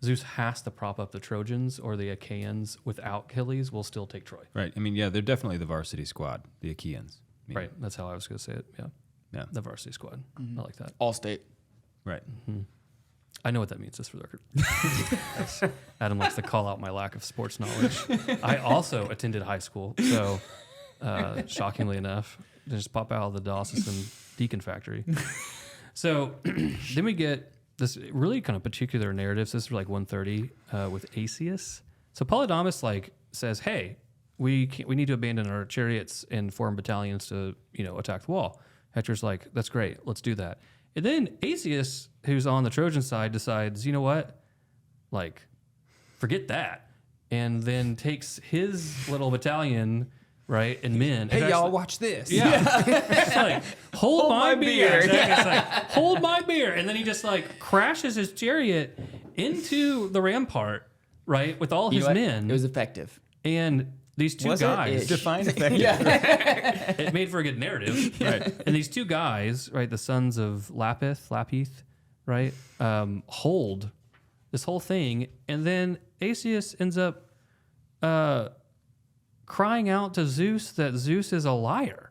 Zeus has to prop up the Trojans, or the Achaeans without Achilles will still take Troy. Right. I mean, yeah, they're definitely the varsity squad, the Achaeans. I mean, Right. That's how I was going to say it. Yeah. Yeah. The varsity squad. I like that. All state. Right. I know what that means, just for the record. Yes. Adam likes to call out my lack of sports knowledge. I also attended high school, so shockingly enough, just pop out of the diocesan Deacon factory. So then we get this really kind of particular narrative. So this is like 130 with Asius. So Polydamas like says, "Hey, we need to abandon our chariots and form battalions to attack the wall." Hector's like, "That's great, let's do that." And then Asius, who's on the Trojan side, decides, you know what, like, forget that, and then takes his little battalion, right, and men. Hey, and y'all, actually- watch this. Yeah. It's like, hold my beer. beer. Exactly. It's like, hold my beer. And then he just like crashes his chariot into the rampart, right, with all You his know what? men. It was effective. And these two Was it? guys, Define effective. it made for a good narrative. Right. And these two guys, right, the sons of Lapith, right, hold this whole thing. And then Asius ends up crying out to Zeus that Zeus is a liar.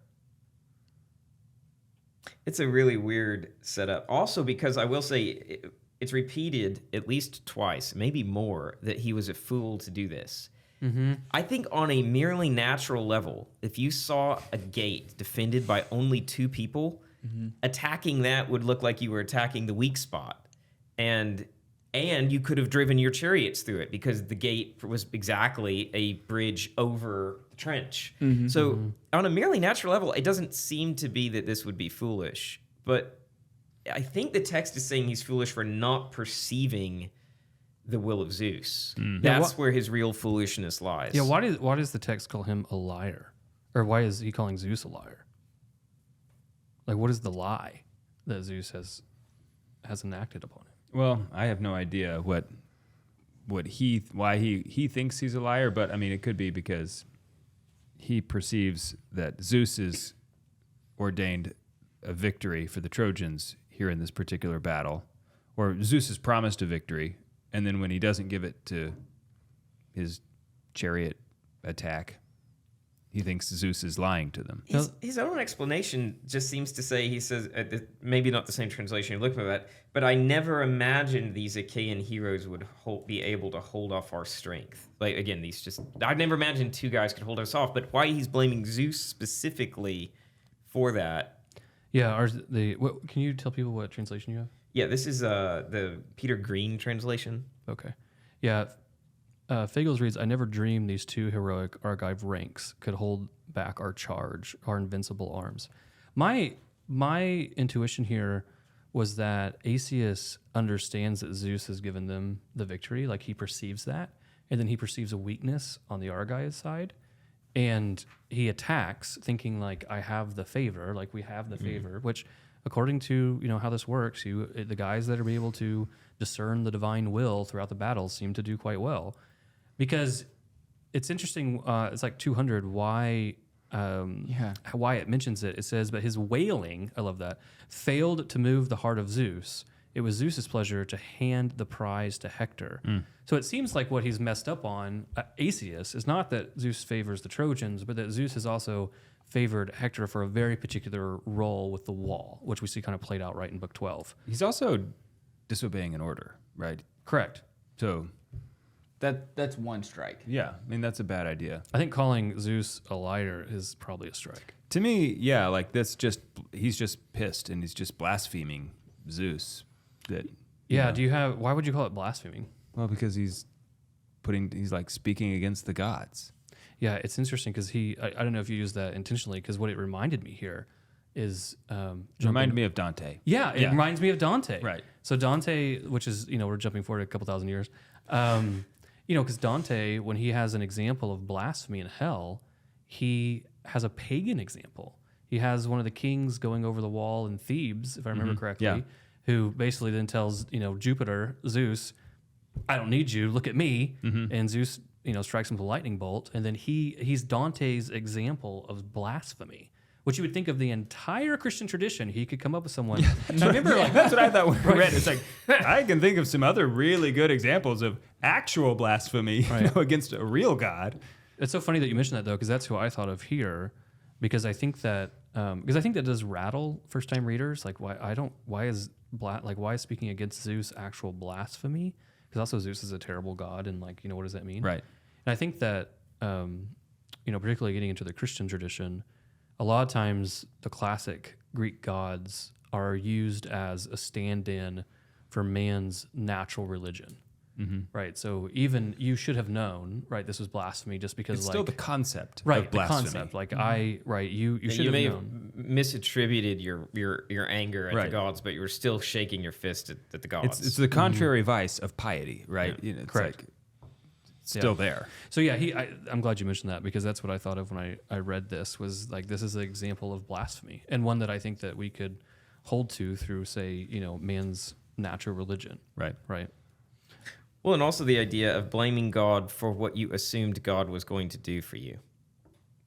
It's a really weird setup. Also, because I will say it's repeated at least twice, maybe more, that he was a fool to do this. I think on a merely natural level, if you saw a gate defended by only two people, attacking that would look like you were attacking the weak spot. And you could have driven your chariots through it because the gate was exactly a bridge over the trench. So on a merely natural level, it doesn't seem to be that this would be foolish. But I think the text is saying he's foolish for not perceiving the will of Zeus. That's where his real foolishness lies. Yeah, why does the text call him a liar? Or why is he calling Zeus a liar? Like, what is the lie that Zeus has enacted upon him? Well, I have no idea why he thinks he's a liar, but I mean, it could be because he perceives that Zeus is ordained a victory for the Trojans here in this particular battle, or Zeus has promised a victory, and then when he doesn't give it to his chariot attack, he thinks Zeus is lying to them. His own explanation just seems to say, he says, maybe not the same translation you're looking at, but I never imagined these Achaean heroes would be able to hold off our strength. Like, again, I'd never imagined two guys could hold us off, but why he's blaming Zeus specifically for that. Yeah, can you tell people what translation you have? Yeah, this is the Peter Green translation. Okay. Yeah. Fagels reads, I never dreamed these two heroic Argive ranks could hold back our charge, our invincible arms. My intuition here was that Asius understands that Zeus has given them the victory, like he perceives that, and then he perceives a weakness on the Argive side, and he attacks thinking like, I have the favor, like we have the favor, which according to how this works, the guys that are able to discern the divine will throughout the battle seem to do quite well. Because it's interesting, it's like 200, why it mentions it. It says, but his wailing, I love that, failed to move the heart of Zeus. It was Zeus's pleasure to hand the prize to Hector. So it seems like what he's messed up on, Asius, is not that Zeus favors the Trojans, but that Zeus has also favored Hector for a very particular role with the wall, which we see kind of played out right in Book 12. He's also disobeying an order, right? Correct. So That's one strike. yeah, I mean, that's a bad idea. I think calling Zeus a liar is probably a strike. To me, yeah, like he's just pissed and he's just blaspheming Zeus. Why would you call it blaspheming? Well, because he's like speaking against the gods. Yeah, it's interesting because I don't know if you used that intentionally, because what it reminded me here is Reminded me of Dante. Yeah, it reminds me of Dante. Right. So Dante, which is we're jumping forward a couple thousand years, because Dante, when he has an example of blasphemy in hell, he has a pagan example. He has one of the kings going over the wall in Thebes, if I remember correctly, Yeah. who basically then tells Jupiter, Zeus, I don't need you, look at me. And Zeus strikes him with a lightning bolt, and then he's Dante's example of blasphemy, which you would think of the entire Christian tradition. He could come up with someone. So remember, That's what I thought when I read it. It's like, I can think of some other really good examples of actual blasphemy against a real god. it's so funny that you mentioned that, though, because that's who I thought of here, because I think that does rattle first time readers. Like, why is speaking against Zeus actual blasphemy? Because also Zeus is a terrible god, and what does that mean? Right. And I think that particularly getting into the Christian tradition, a lot of times the classic Greek gods are used as a stand-in for man's natural religion. right? So even you should have known, right? This was blasphemy just because It's like still the concept right, of blasphemy. the concept. Like you Yeah, should you have may known. have misattributed your anger at Right. the gods, but you were still shaking your fist at the gods. It's the contrary vice of piety, right? Yeah. It's Correct. like it's still there. So yeah, I'm glad you mentioned that because that's what I thought of when I read this was like this is an example of blasphemy and one that I think that we could hold to through say man's natural religion. Right. Right. Well, and also the idea of blaming God for what you assumed God was going to do for you.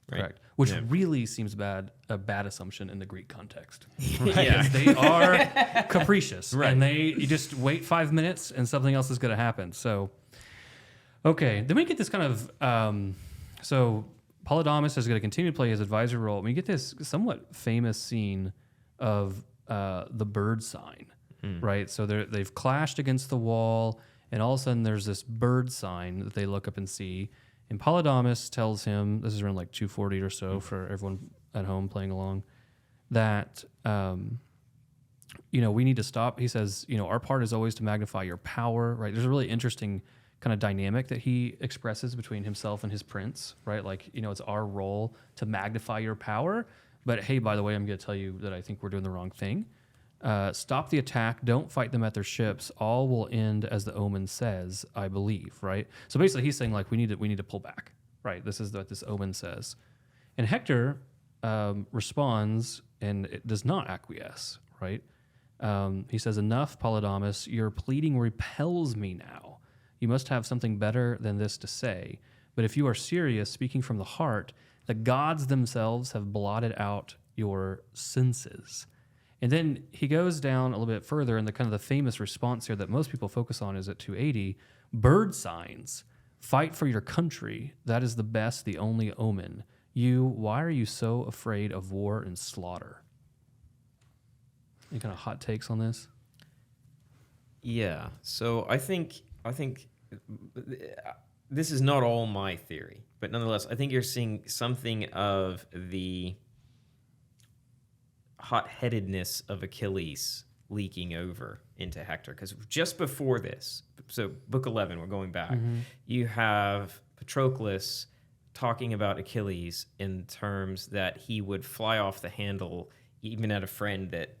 Right? Correct. Which Yeah. really seems a bad assumption in the Greek context. Yeah. They are capricious. Right. And you just wait 5 minutes and something else is going to happen. So, okay. Then we get this kind of, so Polydamas is going to continue to play his advisor role. We get this somewhat famous scene of the bird sign, right? So they've clashed against the wall, and all of a sudden there's this bird sign that they look up and see. And Polydamas tells him, this is around like 240 or so for everyone at home playing along, that, we need to stop. He says, our part is always to magnify your power, right? There's a really interesting kind of dynamic that he expresses between himself and his prince, right? Like, it's our role to magnify your power. But hey, by the way, I'm going to tell you that I think we're doing the wrong thing. Stop the attack. Don't fight them at their ships. All will end as the omen says, I believe, right? So basically he's saying like, we need to pull back, right? This is what this omen says. And Hector responds and it does not acquiesce, right? He says, enough, Polydamas, your pleading repels me now. You must have something better than this to say. But if you are serious, speaking from the heart, the gods themselves have blotted out your senses. And then he goes down a little bit further, and the kind of the famous response here that most people focus on is at 280, bird signs, fight for your country. That is the best, the only omen. Why are you so afraid of war and slaughter? Any kind of hot takes on this? Yeah. So I think this is not all my theory, but nonetheless, I think you're seeing something of the hot-headedness of Achilles leaking over into Hector. Because just before this, so book 11, we're going back, you have Patroclus talking about Achilles in terms that he would fly off the handle even at a friend that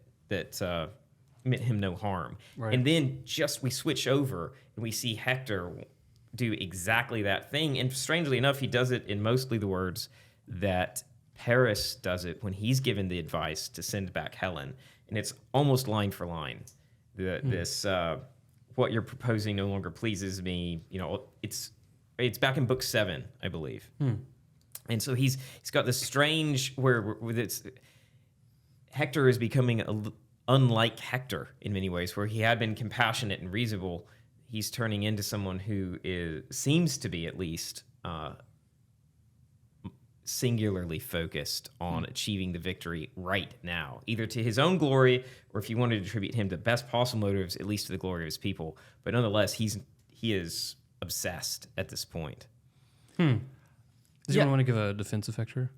meant him no harm. Right. And then we switch over and we see Hector do exactly that thing. And strangely enough, he does it in mostly the words that Paris does it when he's given the advice to send back Helen. And it's almost line for line. This, what you're proposing no longer pleases me. It's back in book 7, I believe. And so he's got this strange where it's Hector is becoming unlike Hector in many ways, where he had been compassionate and reasonable. He's turning into someone who seems to be at least singularly focused on achieving the victory right now, either to his own glory or, if you wanted to attribute him to best possible motives, at least to the glory of his people. But nonetheless, he is obsessed at this point. Does anyone want to give a defensive Hector?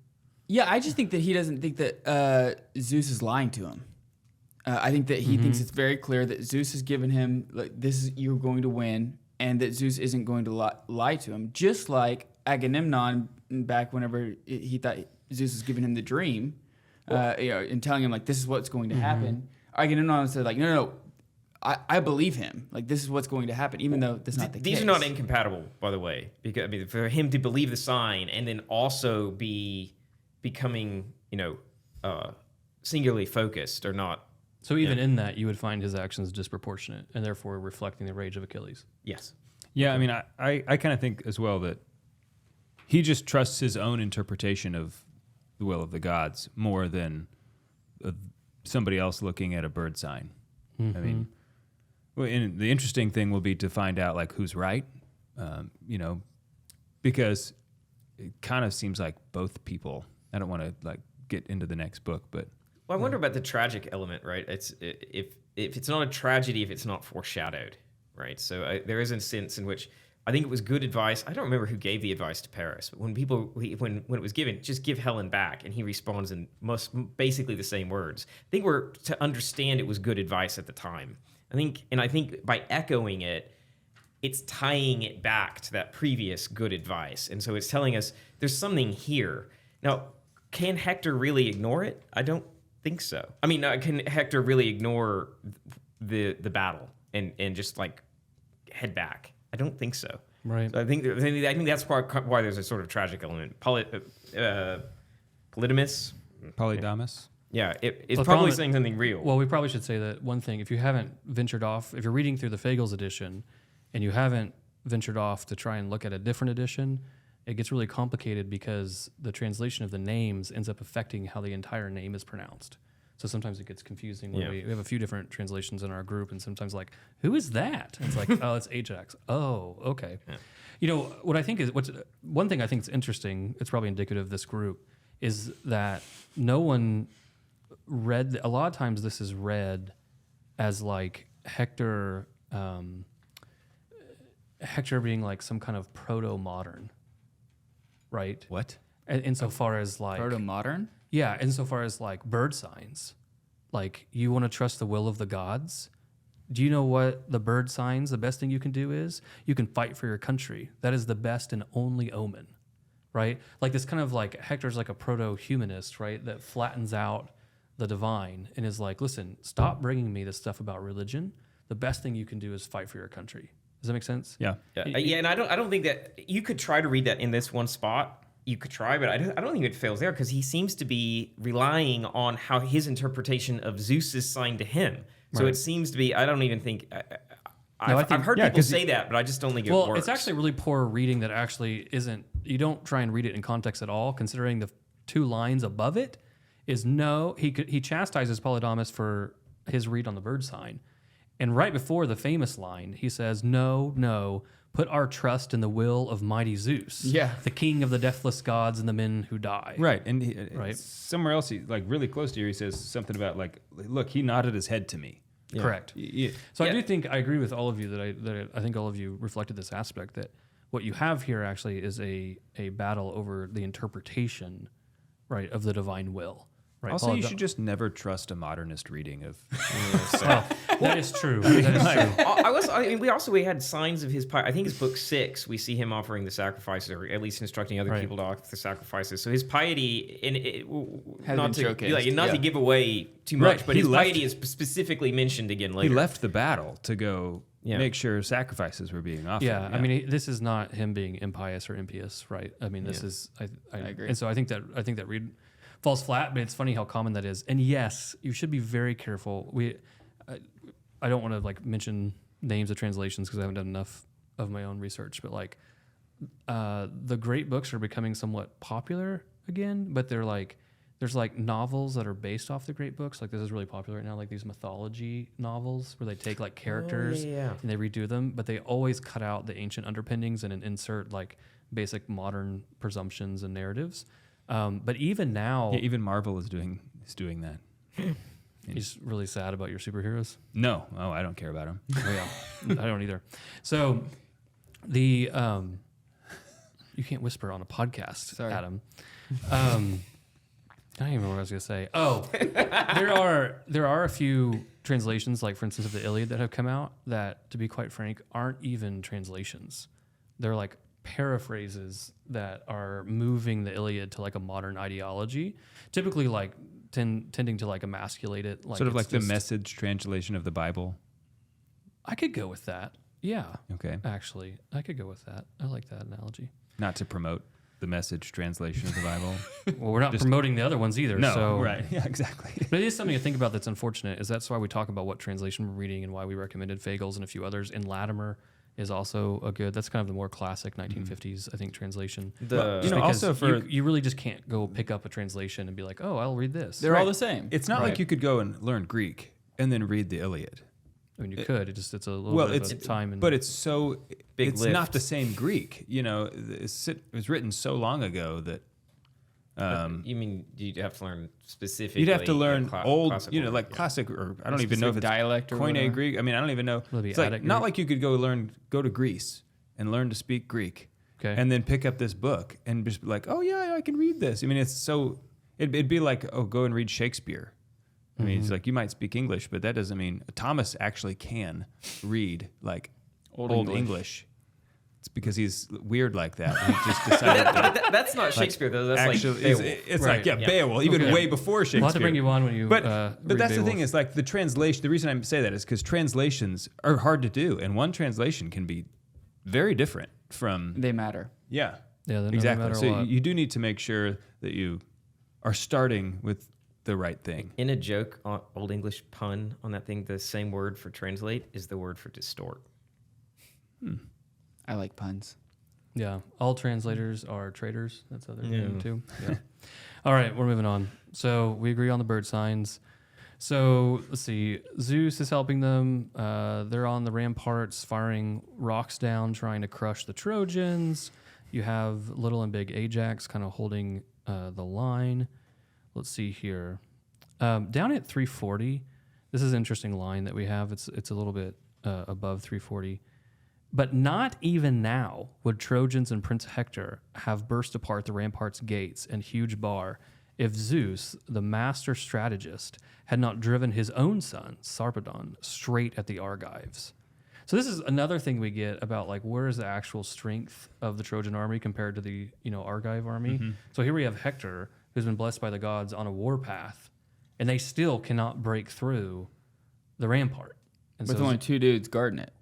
Yeah, I just think that he doesn't think that Zeus is lying to him. I think that he thinks it's very clear that Zeus has given him, like, this is, you're going to win, and that Zeus isn't going to lie to him. Just like Agamemnon, back whenever he thought Zeus was giving him the dream, and telling him, like, this is what's going to happen. Agamemnon said, like, no, I believe him. Like, this is what's going to happen, even though that's not the case. These are not incompatible, by the way, because for him to believe the sign and then also be becoming, singularly focused or not. So even in that, you would find his actions disproportionate and therefore reflecting the rage of Achilles. Yes. Yeah, I mean, I kind of think as well that he just trusts his own interpretation of the will of the gods more than somebody else looking at a bird sign. I mean, and the interesting thing will be to find out like who's right, because it kind of seems like both people. I don't want to like get into the next book, but. Well, I wonder about the tragic element, right? It's if it's not a tragedy, if it's not foreshadowed, right? So there is a sense in which I think it was good advice. I don't remember who gave the advice to Paris, but when it was given, just give Helen back, and he responds in basically the same words. I think we're to understand it was good advice at the time. I think by echoing it, it's tying it back to that previous good advice. And so it's telling us there's something here. Now, can Hector really ignore it? I don't think so. I mean, can Hector really ignore the battle and just like head back? I don't think so. Right. So I think that's why there's a sort of tragic element. Polydamas. Polydamas. Yeah, it's Well, probably saying something real. Well, we probably should say that one thing. If you haven't ventured off, if you're reading through the Fagles edition and you haven't ventured off to try and look at a different edition, it gets really complicated because the translation of the names ends up affecting how the entire name is pronounced. So sometimes it gets confusing when we have a few different translations in our group, and sometimes like, who is that? And it's like, oh, it's Ajax. Oh, okay. Yeah. You know, what I think is, one thing I think is interesting, it's probably indicative of this group, is that no one read, a lot of times this is read as like Hector being like some kind of proto-modern, right? What? Insofar as like... Proto-modern? Yeah, insofar as like bird signs. Like, you want to trust the will of the gods? Do you know what the bird signs, the best thing you can do is? You can fight for your country. That is the best and only omen, right? Like this kind of like, Hector's like a proto-humanist, right? That flattens out the divine and is like, listen, stop bringing me this stuff about religion. The best thing you can do is fight for your country. Does that make sense? Yeah. Yeah, and I don't think that you could try to read that in this one spot. You could try, but I don't think it fails there because he seems to be relying on how his interpretation of Zeus's sign to him. So it seems to be. I don't even think. I've heard people say that, but I just don't think it works. Well, it's actually really poor reading that actually isn't. You don't try and read it in context at all, considering the two lines above it is no. He chastises Polydamas for his read on the bird sign, and right before the famous line, he says, "No. Put our trust in the will of mighty Zeus, the king of the deathless gods and the men who die." Right, and somewhere else, like really close to here, he says something about like, look, he nodded his head to me. Yeah. Correct. So I do think I agree with all of you that I think all of you reflected this aspect that what you have here actually is a battle over the interpretation, right, of the divine will. Right. Also, you should just never trust a modernist reading of. That is true. That is true. We had signs of his. I think it's book 6. We see him offering the sacrifices, or at least instructing other people to offer the sacrifices. So his piety, and not to give away too much, but his piety is specifically mentioned again later. He left the battle to go make sure sacrifices were being offered. Yeah, I mean, this is not him being impious or impious, right? I mean, this is. I agree. And so I think that read falls flat, but it's funny how common that is. And yes, you should be very careful. I don't want to like mention names of translations because I haven't done enough of my own research, but like the great books are becoming somewhat popular again, but there's like novels that are based off the great books. Like this is really popular right now, like these mythology novels where they take like characters and they redo them, but they always cut out the ancient underpinnings and insert like basic modern presumptions and narratives. But even now, even Marvel is doing that. He's really sad about your superheroes. No, I don't care about them. Oh yeah, I don't either. So the you can't whisper on a podcast, Sorry. Adam. I don't even know what I was gonna say. Oh, there are a few translations, like for instance of the Iliad, that have come out that, to be quite frank, aren't even translations. They're like paraphrases that are moving the Iliad to like a modern ideology, typically like tending to like emasculate it, like sort of like the Message translation of the Bible. I could go with that. Yeah. Okay. Actually, I could go with that. I like that analogy. Not to promote the Message translation of the Bible. Well, we're not promoting the other ones either. No. So. Right. Yeah. Exactly. But it is something to think about that's unfortunate. Is that's why we talk about what translation we're reading and why we recommended Fagles and a few others. And Latimer is also a good. That's kind of the more classic 1950s, I think, translation. Also for you really just can't go pick up a translation and be like, oh, I'll read this. They're all the same. It's not like you could go and learn Greek and then read the Iliad. I mean, you could. It's a little bit of time. But it's so big. It's lift. not the same Greek. You know, it was written so long ago that. You mean you'd have to learn specifically? You'd have to learn old, classical, classic, or I don't even know if it's dialect or Koine Greek. I mean, I don't even know. It's like, not like you could go to Greece and learn to speak Greek, and then pick up this book and just be like, oh yeah, I can read this. I mean, it's so. It'd be like, oh, go and read Shakespeare. I mean, it's like you might speak English, but that doesn't mean Thomas actually can read like Old English. It's because he's weird like that. He just decided to That's not Shakespeare, though. That's actually, like Beowulf. it's Right. like, yeah, Yeah. Beowulf, even Okay. way before Shakespeare. We'll have to bring you on when you. But read that's the thing Beowulf. is like the translation. The reason I say that is because translations are hard to do, and one translation can be very different from. They matter. Yeah, Yeah, they exactly. matter a So lot. you do need to make sure that you are starting with the right thing. In a joke, Old English pun on that thing, the same word for translate is the word for distort. I like puns. Yeah, all translators are traitors. That's how they're named Yeah. too. Yeah. All right, we're moving on. So we agree on the bird signs. So let's see. Zeus is helping them. They're on the ramparts, firing rocks down, trying to crush the Trojans. You have little and big Ajax kind of holding the line. Let's see here. Down at 340, this is an interesting line that we have. It's a little bit above 340. But not even now would Trojans and Prince Hector have burst apart the rampart's gates and huge bar if Zeus, the master strategist, had not driven his own son, Sarpedon, straight at the Argives. So this is another thing we get about like where is the actual strength of the Trojan army compared to the Argive army. So here we have Hector, who's been blessed by the gods on a warpath, and they still cannot break through the rampart. And With so only 2 dudes guarding it.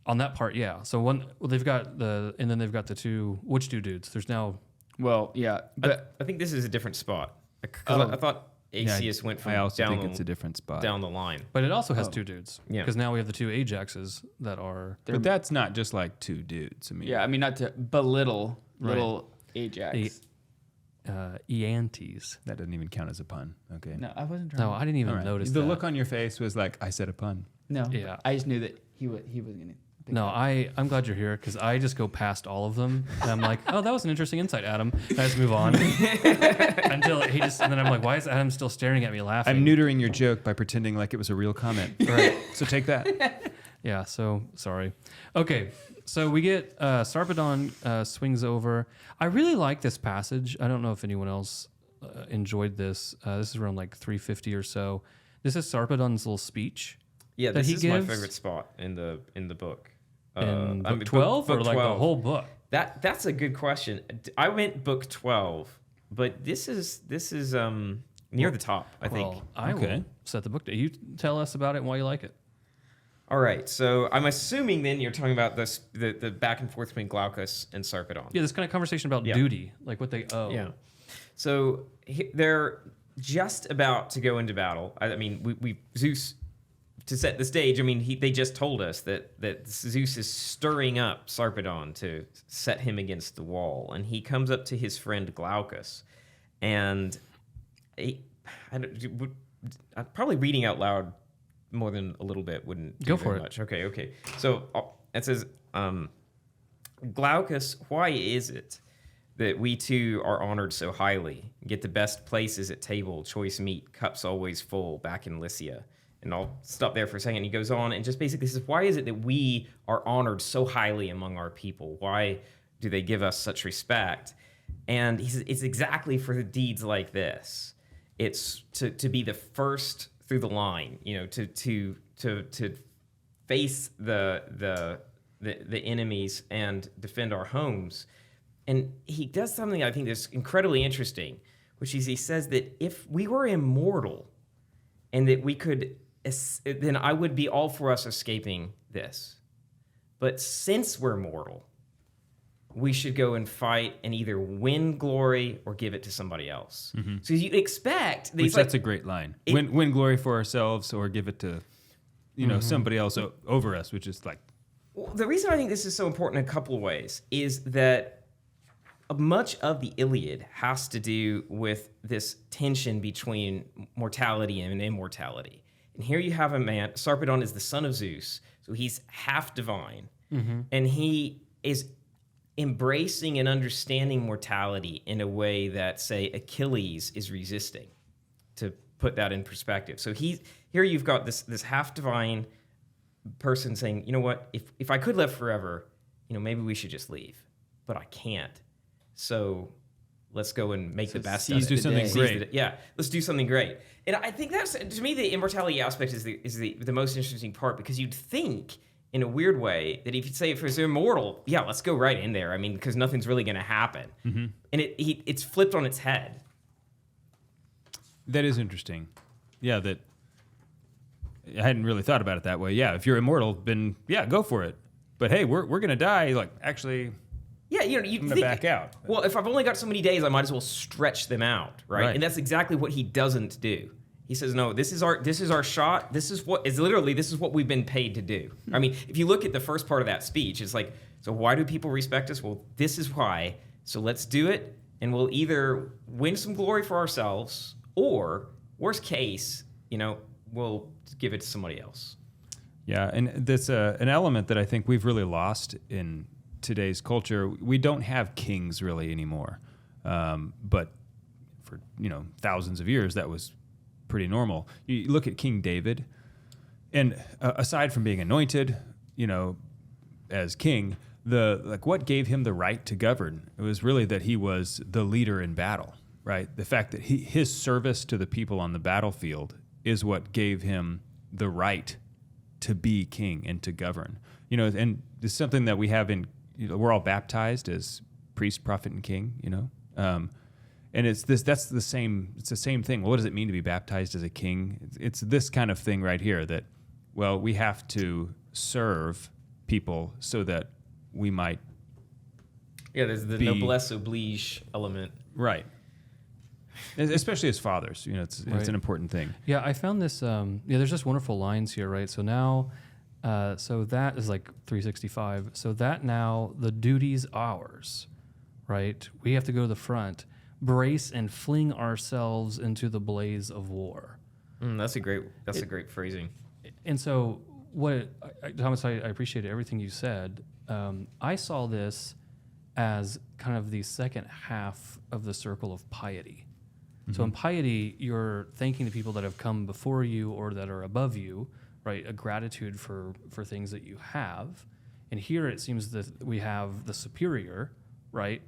on that part, yeah. So they've got and then they've got the two. Which two dudes? There's now. Well, yeah, but I think this is a different spot. 'Cause Oh. I thought Asius went from I also down, think it's a different spot. down the line. But it also has two dudes. Yeah. Because now we have the two Ajaxes that are. But that's not just like 2 dudes. I mean, yeah, I mean, not to belittle Right. little Ajax. Eantes. that doesn't even count as a pun. Okay. No, I wasn't trying. No, I didn't even All right. notice the that. look on your face was like, I said a pun. No, Yeah. I just knew that he was going to. No, I'm glad you're here because I just go past all of them and I'm like, oh, that was an interesting insight, Adam. And I just move on until and then I'm like, why is Adam still staring at me laughing? I'm neutering your joke by pretending like it was a real comment. Right. So take that. Yeah, so sorry. Okay, so we get Sarpedon swings over. I really like this passage. I don't know if anyone else enjoyed this. This is around like 350 or so. This is Sarpedon's little speech. Yeah, that this he is my gives? favorite spot in the book. In I book mean, 12 or book like 12. the whole book? That's a good question. I went book 12, but this is near the top, I think. Well, I Okay. will set the book. You tell us about it and why you like it. All right, so I'm assuming then you're talking about the back and forth between Glaucus and Sarpedon. Yeah, this kind of conversation about Yeah. duty, like what they owe. Yeah. So they're just about to go into battle. I mean, we Zeus, to set the stage, I mean, they just told us that Zeus is stirring up Sarpedon to set him against the wall. And he comes up to his friend Glaucus. And probably reading out loud more than a little bit wouldn't do Go for very it. much. Okay. So it says, Glaucus, why is it that we two are honored so highly, get the best places at table, choice meat, cups always full back in Lycia? And I'll stop there for a second. He goes on and just basically says, why is it that we are honored so highly among our people? Why do they give us such respect? And he says, it's exactly for the deeds like this. It's to be the first through the line, to face the enemies and defend our homes. And he does something I think that's incredibly interesting, which is he says that if we were immortal and that we could, then I would be all for us escaping this. But since we're mortal, we should go and fight and either win glory or give it to somebody else. Mm-hmm. So you expect Which these that's a great line. Win glory for ourselves or give it to, somebody else over us, which is like. Well, the reason I think this is so important in a couple of ways is that much of the Iliad has to do with this tension between mortality and immortality. And here you have a man, Sarpedon is the son of Zeus, so he's half divine. Mm-hmm. And he is embracing and understanding mortality in a way that, say, Achilles is resisting, to put that in perspective. So here you've got this half divine person saying, you know what, if I could live forever, maybe we should just leave. But I can't. So let's go and make the best of it. Do something great. Yeah, let's do something great. And I think that's, to me, the immortality aspect is the most interesting part, because you'd think in a weird way that if you say if it's immortal, yeah, let's go right in there. I mean, because nothing's really going to happen. And it's flipped on its head. That is interesting. Yeah, that I hadn't really thought about it that way. Yeah, if you're immortal, then yeah, go for it. But hey, we're going to die. Like, actually, Yeah, you I'm going to back out. Well, if I've only got so many days, I might as well stretch them out, right? And that's exactly what he doesn't do. He says, no, this is our shot. This is what we've been paid to do. I mean, if you look at the first part of that speech, it's like, so why do people respect us? Well, this is why. So let's do it, and we'll either win some glory for ourselves, or worst case, we'll give it to somebody else. Yeah, and that's an element that I think we've really lost in today's culture. We don't have kings really anymore, but for thousands of years that was pretty normal. You look at King David, and aside from being anointed, as king, what gave him the right to govern? It was really that he was the leader in battle, right? The fact that his service to the people on the battlefield is what gave him the right to be king and to govern. And it's something that we have in. We're all baptized as priest, prophet, and king. And it's this. That's the same. It's the same thing. Well, what does it mean to be baptized as a king? It's this kind of thing right here. That, well, we have to serve people so that we might. Yeah, there's the noblesse oblige element. Right. Especially as fathers, it's an important thing. Yeah, I found this. There's just wonderful lines here, right? So now, so that is like 365. So that now the duty's ours, right? We have to go to the front, brace and fling ourselves into the blaze of war. That's a great phrasing. And so, Thomas, I appreciated everything you said. I saw this as kind of the second half of the circle of piety. So in piety, you're thanking the people that have come before you or that are above you, right? A gratitude for things that you have. And here it seems that we have the superior, right,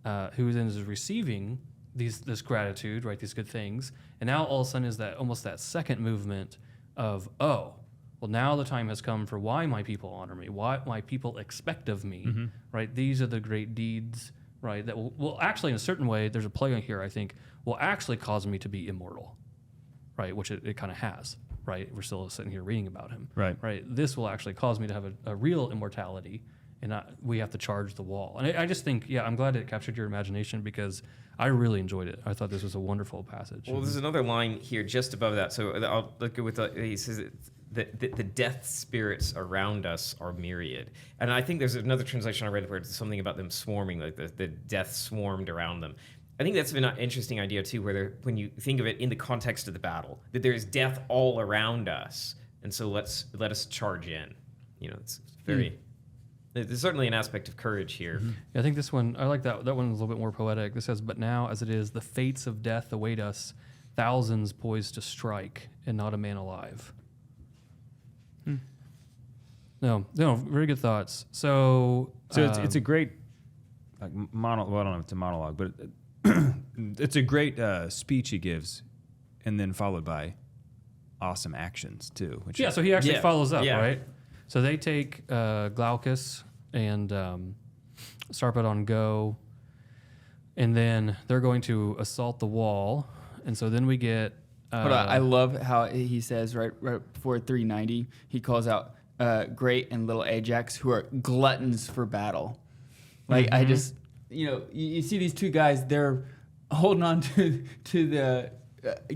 who then is receiving this gratitude, right, these good things. And now all of a sudden is almost that second movement of, well, now the time has come for why my people honor me, why my people expect of me, right? These are the great deeds, right, that will actually, in a certain way, there's a play on here, I think, will actually cause me to be immortal, right, which it kind of has, right? We're still sitting here reading about him. Right. This will actually cause me to have a real immortality, and we have to charge the wall. And I just think, I'm glad it captured your imagination because I really enjoyed it. I thought this was a wonderful passage. Well, there's another line here just above that. So I'll look with he says the death spirits around us are myriad. And I think there's another translation I read where it's something about them swarming, like the death swarmed around them. I think that's been an interesting idea too, where when you think of it in the context of the battle, that there's death all around us, and so let us charge in. It's very. There's certainly an aspect of courage here. Yeah, I think this one, I like that. That one is a little bit more poetic. This says, "But now, as it is, the fates of death await us, thousands poised to strike, and not a man alive." No, very good thoughts. So it's a great monologue. Well, I don't know if it's a monologue, but it's a great speech he gives, and then followed by awesome actions too. So he actually follows up, right? So they take Glaucus and Sarpedon go, and then they're going to assault the wall. And so then we get... I love how he says right before 390, he calls out Great and Little Ajax, who are gluttons for battle. Like, I just... you see these two guys, they're holding on to the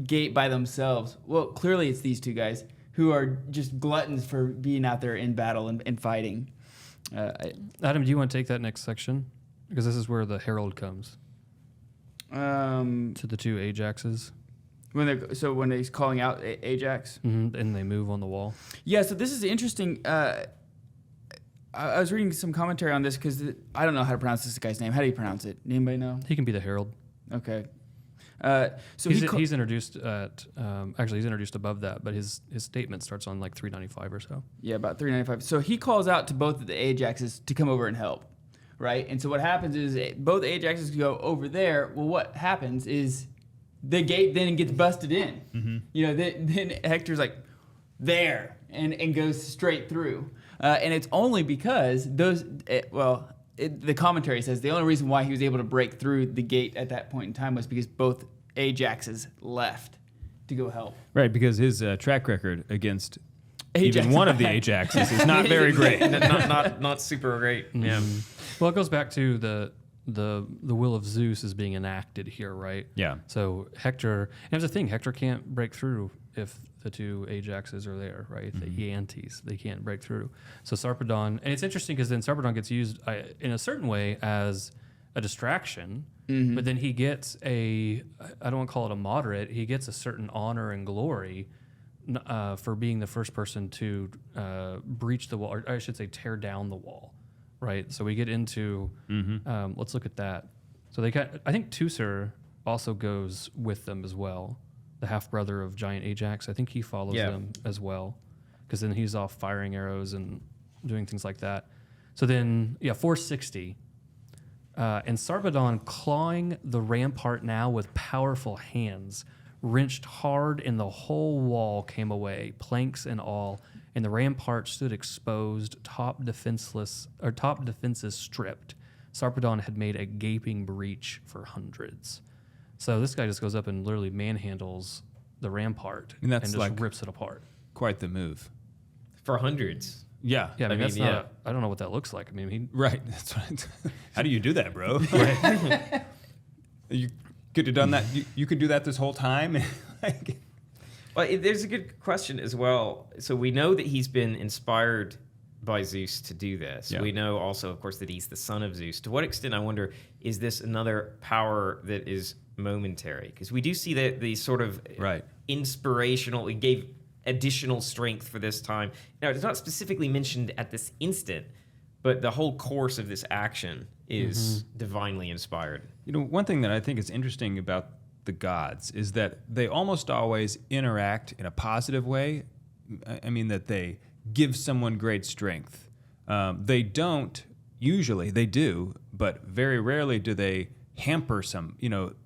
gate by themselves. Well, clearly it's these two guys who are just gluttons for being out there in battle and fighting. Adam, do you want to take that next section? Because this is where the herald comes. To the two Ajaxes. When he's calling out Ajax? And they move on the wall. Yeah, so this is interesting. I was reading some commentary on this because I don't know how to pronounce this guy's name. How do you pronounce it? Anybody know? He can be the herald. Okay. So he's introduced at he's introduced above that, but his statement starts on like 395 or so. Yeah, about 395. So he calls out to both of the Ajaxes to come over and help, right? And so what happens is both Ajaxes go over there. Well, what happens is the gate then gets busted in. Then Hector's like, there, and goes straight through. And it's only because the commentary says the only reason why he was able to break through the gate at that point in time was because both Ajaxes left to go help. Right, because his track record against Ajax. even one of the Ajaxes is not very great. not super great. Yeah. Well, it goes back to the will of Zeus is being enacted here, right? Yeah. So Hector, and there's the thing, Hector can't break through if the two Ajaxes are there, right? The Aeantes, they can't break through. So Sarpedon, and it's interesting because then Sarpedon gets used in a certain way as a distraction, but then he gets I don't want to call it a moderate, he gets a certain honor and glory for being the first person to breach the wall, or I should say tear down the wall, right? So we get into, let's look at that. So I think Teucer also goes with them as well, the half-brother of giant Ajax. I think he follows them as well, because then he's off firing arrows and doing things like that. So then, 460. And Sarpedon, clawing the rampart now with powerful hands, wrenched hard, and the whole wall came away, planks and all, and the rampart stood exposed, top defenses stripped. Sarpedon had made a gaping breach for hundreds. So this guy just goes up and literally manhandles the rampart And that's just like- rips it apart. Quite the move. For hundreds. Yeah. Yeah, I mean, mean, that's not. I don't know what that looks like. I mean, he Right. That's what how do you do that, bro? You could have done that. You could do that this whole time. Like, Well, there's a good question as well. So we know that he's been inspired by Zeus to do this. Yeah. We know also, of course, that he's the son of Zeus. To what extent, I wonder, is this another power that is momentary? Because we do see that the sort of Right. inspirational, it gave additional strength for this time. Now, it's not specifically mentioned at this instant, but the whole course of this action is divinely inspired. You know, one thing that I think is interesting about the gods is that they almost always interact in a positive way. I mean, that they give someone great strength. They don't, usually they do, but very rarely do they hamper some,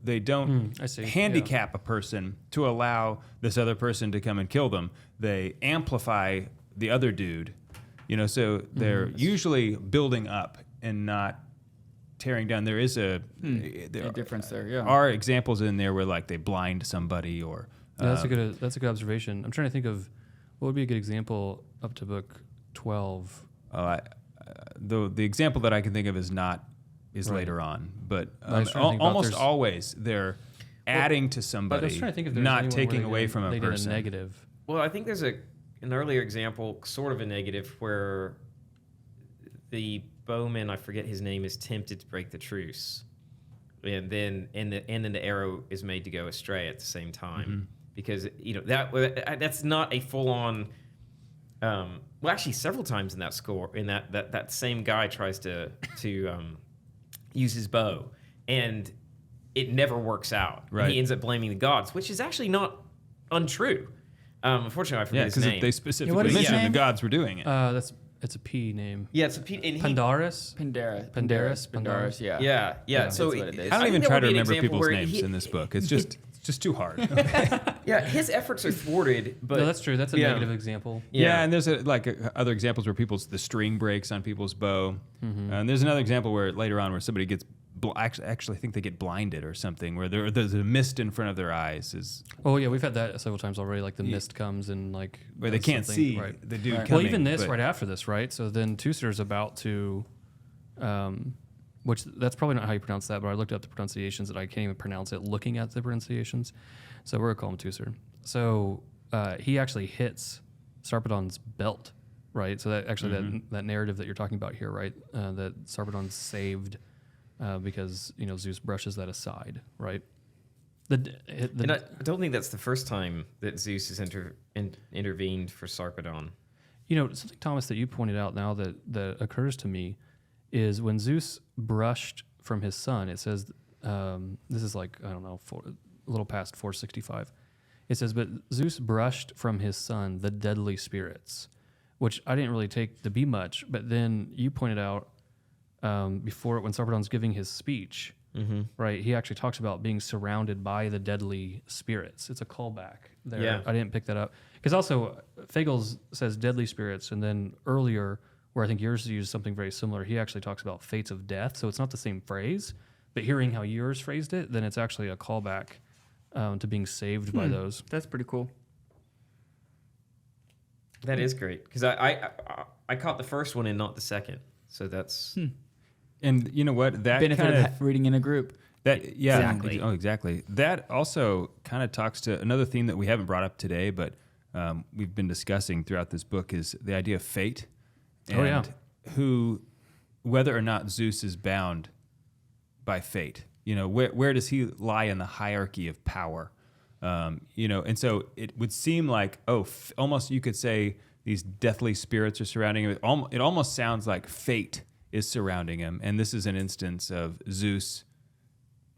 they don't I see. handicap a person to allow this other person to come and kill them. They amplify the other dude, so they're usually building up and not tearing down. There is a difference there, yeah. Are examples in there where like they blind somebody or Yeah, that's a good observation. I'm trying to think of what would be a good example up to book 12. the example that I can think of is later on, but I was trying to think about almost there's- always they're adding to But I somebody, was trying to think if there's not anyone taking where away from a they did person. a negative. Well, I think there's an earlier example, sort of a negative, where the bowman, I forget his name, is tempted to break the truce, and then the arrow is made to go astray at the same time, because that's not a full on. Well, actually, several times in that score, in that same guy tries to use his bow, and it never works out. Right. And he ends up blaming the gods, which is actually not untrue. Unfortunately, I forget Yeah, his because name. they specifically what is his mentioned name? the gods were doing it. It's a P name. Yeah, it's a and he- Pandarus. Pandarus, yeah. Yeah. So That's what it is. I don't even think try that to would be an remember example people's where names in this book. It's just too hard. Yeah, his efforts are thwarted, but No, that's true. That's a yeah. negative example. Yeah, and there's other examples where the string breaks on people's bow. And there's another example where later on where somebody gets actually I think they get blinded or something, where there's a mist in front of their eyes Oh yeah, we've had that several times already. Like the mist comes and where they does can't something, see Right. the dude Right. coming. Well, even this but- right after this, right? So then Teucer's about to, which that's probably not how you pronounce that, but I looked up the pronunciations and I can't even pronounce it looking at the pronunciations. So we're gonna call him Teucer. So he actually hits Sarpedon's belt, right? So that actually that narrative that you're talking about here, right? That Sarpedon's saved because Zeus brushes that aside, right? and I don't think that's the first time that Zeus has intervened for Sarpedon. Something, Thomas, that you pointed out now that occurs to me is when Zeus brushed from his son, it says, this is like, I don't know, a little past 465. It says, but Zeus brushed from his son the deadly spirits, which I didn't really take to be much, but then you pointed out before when Sarpedon's giving his speech, right, he actually talks about being surrounded by the deadly spirits. It's a callback there. Yeah. I didn't pick that up Because also, Fagles says deadly spirits, and then earlier, where I think yours used something very similar, he actually talks about fates of death. So it's not the same phrase, but hearing how yours phrased it, then it's actually a callback to being saved by those. That's pretty cool. That is great because I caught the first one and not the second, so that's And you know what? That Benefit kind of reading in a group. That yeah, Exactly. Oh, exactly. That also kind of talks to another theme that we haven't brought up today, but we've been discussing throughout this book is the idea of fate. And whether or not Zeus is bound by fate. You know, where does he lie in the hierarchy of power? You know, and so it would seem like almost you could say these deathly spirits are surrounding him. It almost sounds like fate is surrounding him, and this is an instance of Zeus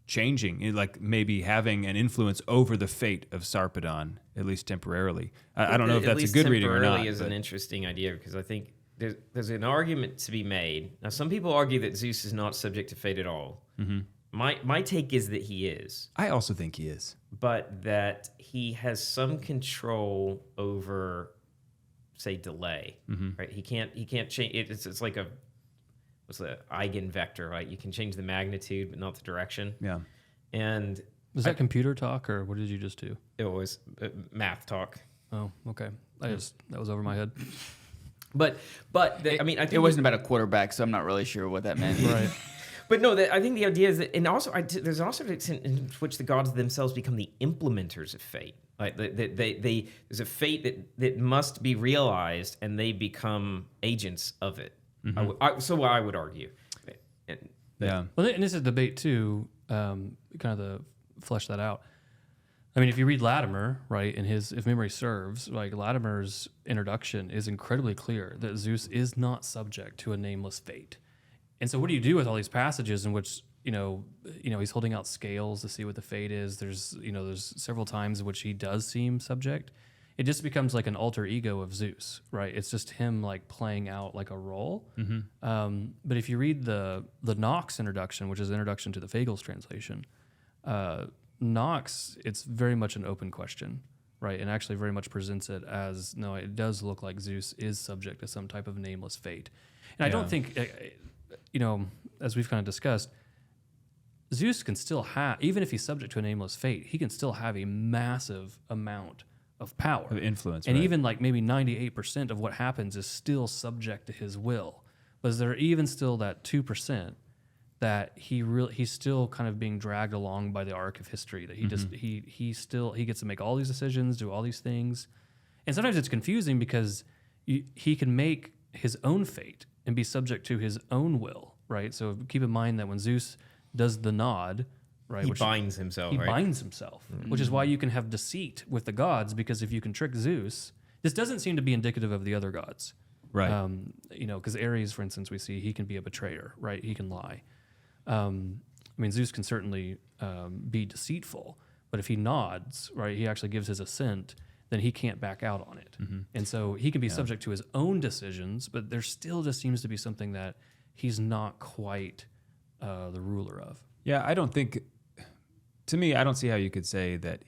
changing, like maybe having an influence over the fate of Sarpedon, at least temporarily. I don't know if that's a good reading or not. Temporarily is an interesting idea because I think there's an argument to be made. Now, some people argue that Zeus is not subject to fate at all. Mm-hmm. My take is that he is. I also think he is. But that he has some control over, say, delay, right? He can't change. It's like what's the eigenvector, right? You can change the magnitude, but not the direction. Yeah. And Was that computer talk, or what did you just do? it was math talk. Oh, okay. That was over my head. But I mean, I think It wasn't about a quarterback, so I'm not really sure what that meant. Right. But no, I think the idea is that, and also there's also an extent in which the gods themselves become the implementers of fate. Like there's a fate that must be realized, and they become agents of it. So I would argue. Yeah. Well, and this is a debate too, kind of to flesh that out. I mean, if you read Latimer, right, in if memory serves, like Latimer's introduction is incredibly clear that Zeus is not subject to a nameless fate. And so what do you do with all these passages in which, you know, he's holding out scales to see what the fate is? There's several times in which he does seem subject. It just becomes like an alter ego of Zeus, right? It's just him like playing out like a role. But if you read the Knox introduction, which is the introduction to the Fagles translation, Knox, it's very much an open question, right? And actually very much presents it as, no, it does look like Zeus is subject to some type of nameless fate. And I don't think, as we've kind of discussed, Zeus can still have, even if he's subject to a nameless fate, he can still have a massive amount of power. Of influence, and right. even like maybe 98% of what happens is still subject to his will. But is there even still that 2% that he's still kind of being dragged along by the arc of history, that he gets to make all these decisions, do all these things. And sometimes it's confusing because he can make his own fate and be subject to his own will, right? So keep in mind that when Zeus does the nod, right, He binds himself, he right? binds himself, which is why you can have deceit with the gods, because if you can trick Zeus, this doesn't seem to be indicative of the other gods. Right. Because Ares, for instance, we see he can be a betrayer, right? He can lie. I mean, Zeus can certainly be deceitful, but if he nods, right, he actually gives his assent, then he can't back out on it. And so he can be subject to his own decisions, but there still just seems to be something that he's not quite the ruler of. Yeah, I don't think, to me, I don't see how you could say that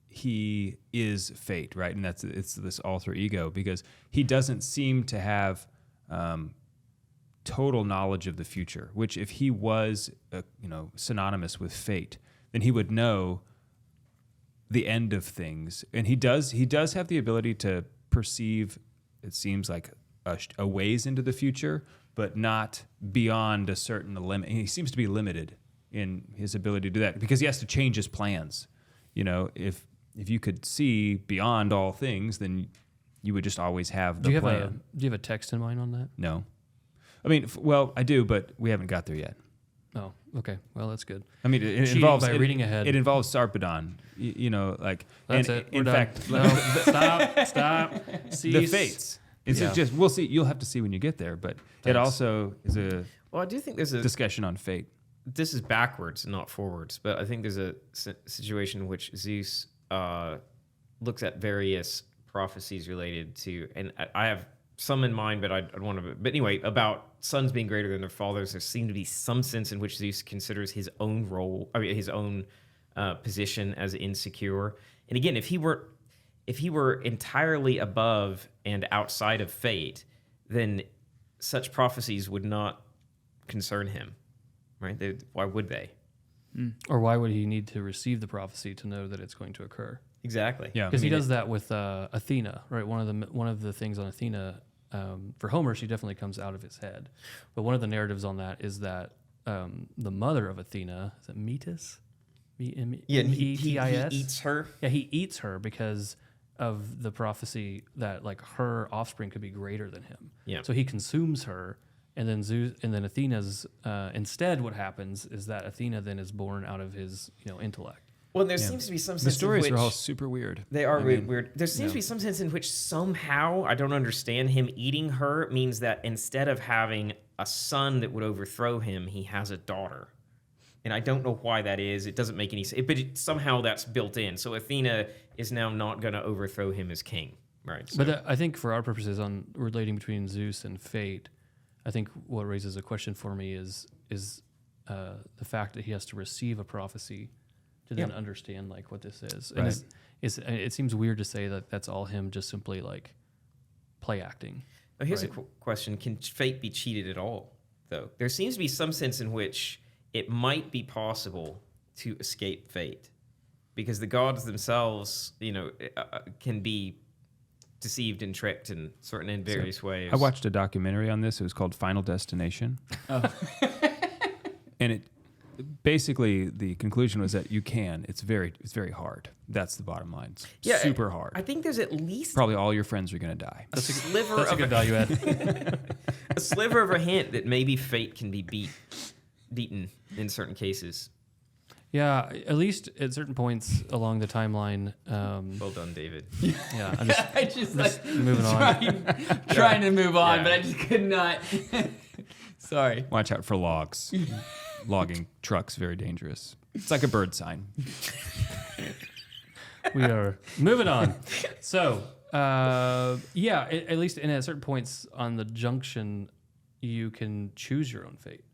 he is fate, right? And it's this alter ego, because he doesn't seem to have total knowledge of the future, which if he was, synonymous with fate, then he would know the end of things. And he does have the ability to perceive, it seems like, a ways into the future, but not beyond a certain limit. He seems to be limited in his ability to do that because he has to change his plans. You know, if you could see beyond all things, then you would just always have the plan. Do you have a text in mind on that? No. I mean, well, I do, but we haven't got there yet. Oh, okay. Well, that's good. I mean, it Cheating involves by reading ahead. It involves Sarpedon. That's it. We're In done. fact, No, stop. Cease. the fates. It's just we'll see. You'll have to see when you get there, but it Thanks. also is a Well, I do think there's a discussion on fate. this is backwards, not forwards, but I think there's a situation in which Zeus looks at various prophecies related to, and I have some in mind, but I'd want to. But anyway, about sons being greater than their fathers, there seemed to be some sense in which Zeus considers his own role, his own position as insecure. And again, if he were if he were entirely above and outside of fate, then such prophecies would not concern him, right? Why would they? Or why would he need to receive the prophecy to know that it's going to occur? Exactly. Yeah. Because he does that with Athena, right? One of the things on Athena, for Homer, she definitely comes out of his head. But one of the narratives on that is that the mother of Athena, is it Metis? Yeah, he eats her. Yeah, he eats her because of the prophecy that like her offspring could be greater than him. Yeah. So he consumes her, and then Zeus, and then Athena's. Instead, what happens is that Athena then is born out of his intellect. Well, there seems to be some sense The stories in are which all super weird. they are weird. There seems to be some sense in which somehow, I don't understand, him eating her means that instead of having a son that would overthrow him, he has a daughter. And I don't know why that is. It doesn't make any sense. But somehow that's built in. So Athena is now not going to overthrow him as king, right? So, But I think for our purposes on relating between Zeus and fate, I think what raises a question for me is the fact that he has to receive a prophecy to then understand like what this is. And Right. it seems weird to say that that's all him just simply like play acting. but here's right. a question. Can fate be cheated at all, though? There seems to be some sense in which it might be possible to escape fate because the gods themselves, can be deceived and tricked in various ways. I watched a documentary on this. It was called Final Destination. And it basically the conclusion was that you can. It's very hard. That's the bottom line. It's super hard. I think there's at least Probably all your friends are going to die. a sliver That's a of good value add. a sliver of a hint that maybe fate can be beaten in certain cases. Yeah, at least at certain points along the timeline. Well done, David. Yeah, I'm just, I just like moving on. trying to move on, Yeah. but I just could not. Sorry. Watch out for logs. Logging trucks, very dangerous. It's like a bird sign. We are moving on. So, at least at certain points on the junction, you can choose your own fate,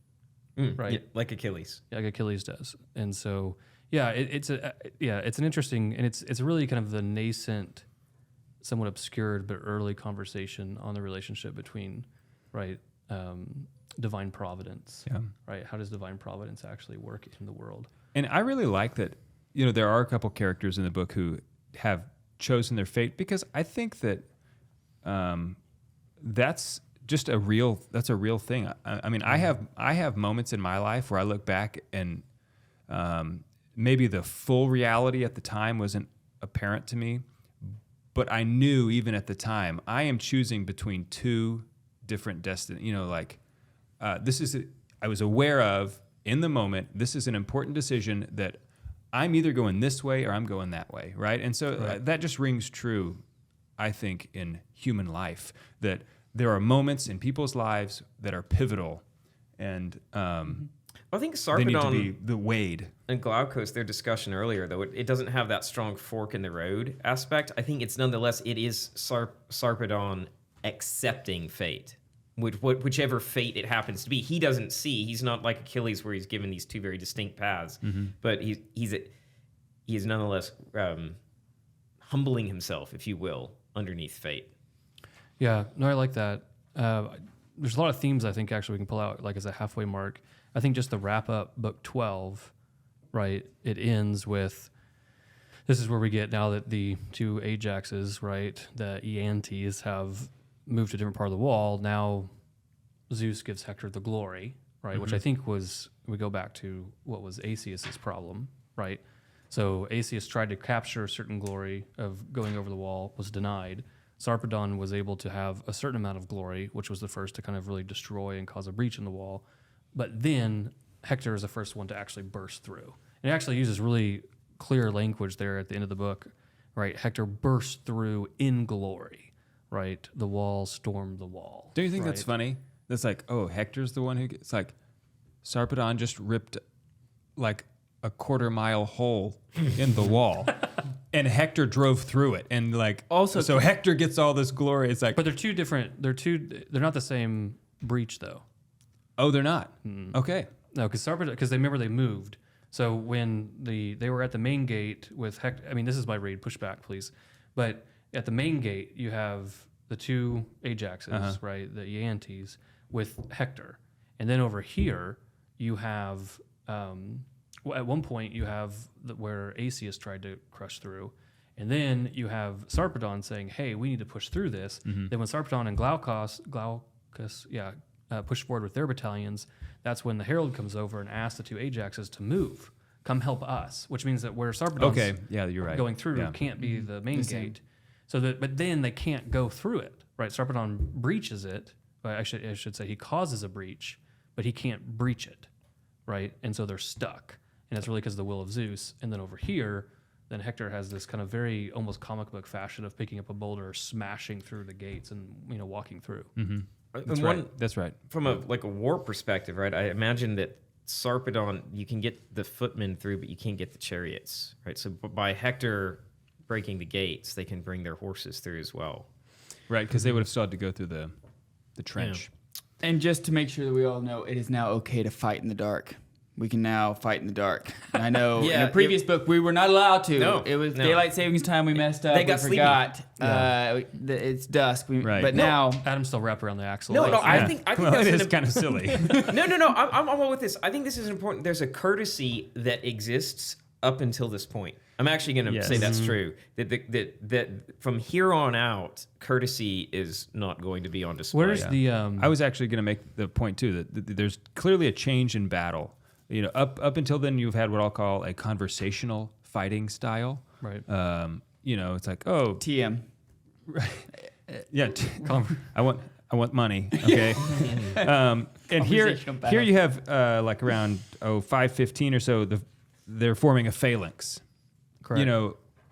right? Yeah, like Achilles. Like Achilles does. And so, it's an interesting, and it's really kind of the nascent, somewhat obscured but early conversation on the relationship between, right, divine providence. Yeah. Right. How does divine providence actually work in the world? And I really like that, there are a couple characters in the book who have chosen their fate because I think that that's just a real thing. I mean, I have moments in my life where I look back and maybe the full reality at the time wasn't apparent to me, but I knew even at the time I am choosing between two different destinies. I was aware of in the moment. This is an important decision that I'm either going this way or I'm going that way, right? And so that just rings true, I think, in human life, that there are moments in people's lives that are pivotal, and I think they need to Sarpedon be the weighed. and Glaukos, their discussion earlier, though, it doesn't have that strong fork in the road aspect. I think it's nonetheless, it is Sarpedon accepting fate. Whichever fate it happens to be, he doesn't see. He's not like Achilles, where he's given these two very distinct paths. But he is nonetheless humbling himself, if you will, underneath fate. Yeah, no, I like that. There's a lot of themes I think actually we can pull out like as a halfway mark. I think just the wrap up book 12, right? It ends with, this is where we get now that the two Ajaxes, right, the Eantes have moved to a different part of the wall. Now Zeus gives Hector the glory, right? Which I think we go back to what was Asius's problem, right? So Asius tried to capture a certain glory of going over the wall, was denied. Sarpedon was able to have a certain amount of glory, which was the first to kind of really destroy and cause a breach in the wall. But then Hector is the first one to actually burst through. And it actually uses really clear language there at the end of the book, right? Hector burst through in glory, right? The wall stormed the wall. Don't you think right? that's funny? That's like, oh, Hector's the one who gets, like, Sarpedon just ripped like a 1/4-mile hole in the wall, and Hector drove through it, and like Also- so Hector gets all this glory. It's like, But they're two different, they're not the same breach though. oh, they're not. Okay. No, because they remember they moved. So when they were at the main gate with Hector, I mean, this is my read, push back, please. But at the main gate, you have the two Ajaxes, Uh-huh. right? The Iantes with Hector. And then over here, you have, at one point, you have where Asius tried to crush through. And then you have Sarpedon saying, hey, we need to push through this. Mm-hmm. Then when Sarpedon and Glaucus push forward with their battalions, that's when the Herald comes over and asks the two Ajaxes to move. Come help us, which means that where Sarpedon's Okay, yeah, you're right. going through Yeah. can't be the main The same. gate. But then they can't go through it, right? Sarpedon breaches it. I should say he causes a breach, but he can't breach it, right? And so they're stuck. And that's really because of the will of Zeus. And then over here, then Hector has this kind of very almost comic book fashion of picking up a boulder, smashing through the gates, and walking through. Mm-hmm. That's And right. That's right. From a war perspective, right? I imagine that Sarpedon, you can get the footmen through, but you can't get the chariots, right? So by Hector breaking the gates, they can bring their horses through as well. Right, because they would have still had to go through the trench. And just to make sure that we all know, it is now okay to fight in the dark. We can now fight in the dark. And I know in a previous book we were not allowed to. No, It was no. daylight savings time. We messed up. They got we forgot. Yeah. It's dusk. Right. But No. now Adam's still wrapped around the axle. No, Like, no, I Yeah. think Well, that's it an is kind of silly. No. I'm all with this. I think this is important. There's a courtesy that exists up until this point. I'm actually going to Yes. say that's true. That from here on out, courtesy is not going to be on display. Where's the I was actually going to make the point too that there's clearly a change in battle. Up until then, you've had what I'll call a conversational fighting style. right? It's like, oh, TM. yeah, I want money. Okay. And here Conversational battle. you have like around 5:15 or so. They're forming a phalanx. Correct.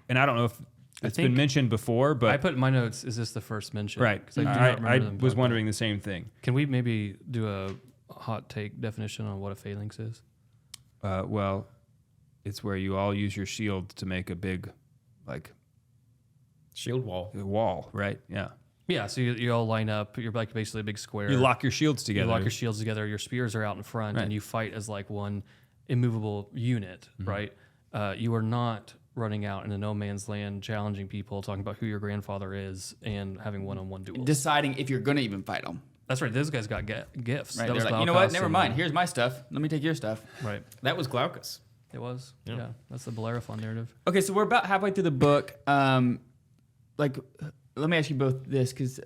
And I don't know if it's been think- mentioned before, but I put in my notes, is this the first mention? right. 'Cause I do not I remember them was talking about wondering the same thing. Can we maybe do a hot take definition on what a phalanx is? Well, it's where you all use your shield to make a big, like, shield wall? wall, right? Yeah. Yeah, so you all line up. You're like basically a big square. You lock your shields You together. lock your shields together. Your spears are out in front, Right. and you fight as like one immovable unit, right? You are not running out in a no man's land, challenging people, talking about who your grandfather is, and having one-on-one duels. Deciding if you're going to even fight them. That's right. Those guys got gifts. Right. That They're was like, you know what? Glaucus Never and- mind. Here's my stuff. Let me take your stuff. Right. That was Glaucus. It was. Yeah. Yeah. That's the Bellerophon narrative. Okay, so we're about halfway through the book. Let me ask you both this, because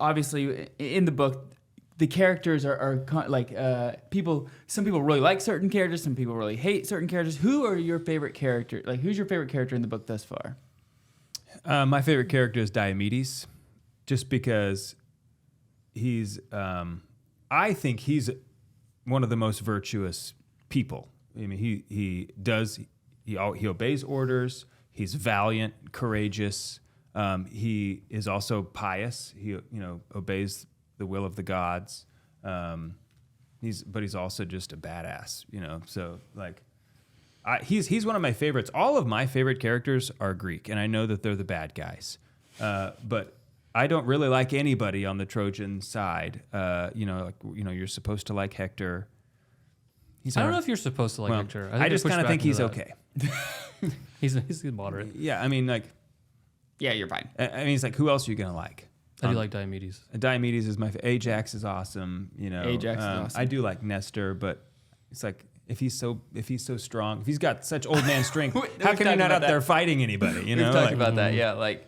obviously in the book, the characters are people. Some people really like certain characters. Some people really hate certain characters. Who are your favorite character? Like, who's your favorite character in the book thus far? My favorite character is Diomedes, just because he's. I think he's one of the most virtuous people. I mean, he obeys orders. He's valiant, courageous. He is also pious. He obeys the will of the gods. He's also just a badass. So like. He's one of my favorites. All of my favorite characters are Greek, and I know that they're the bad guys. But I don't really like anybody on the Trojan side. You're supposed to like Hector. I don't know if you're supposed to like Hector. I just kind of think he's okay. He's moderate. Yeah, I mean, like, Yeah, you're fine. I mean, it's like, who else are you gonna like? I do like Diomedes. Diomedes is Ajax is awesome. Ajax is awesome. I do like Nestor, but it's like. If he's so strong, if he's got such old man strength, how We've come you're talked not about out that. there fighting anybody? We've talked about that. Yeah, like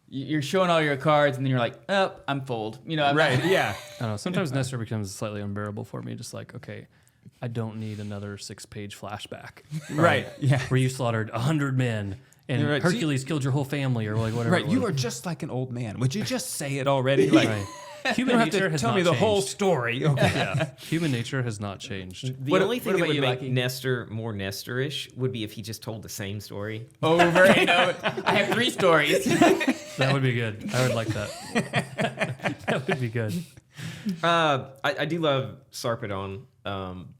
you're showing all your cards, and then you're like, "Oh, I'm fold." I'm right? Yeah. I don't know. Sometimes Nestor becomes slightly unbearable for me. Just like, okay, I don't need another 6-page flashback. Right. Yeah. Where you slaughtered 100 men and You're right. Hercules killed your whole family or like whatever. Right. it You was. are just like an old man. Would you just say it already? Like, Right. you Human don't have nature to has tell not me the whole changed. story. Okay. Yeah. Human nature has not changed. The What- only what thing that about would you, make Lackey? Nestor more Nestor-ish would be if he just told the same story. over and over. I have 3 stories. That would be good. I would like that. That would be good. I do love Sarpedon.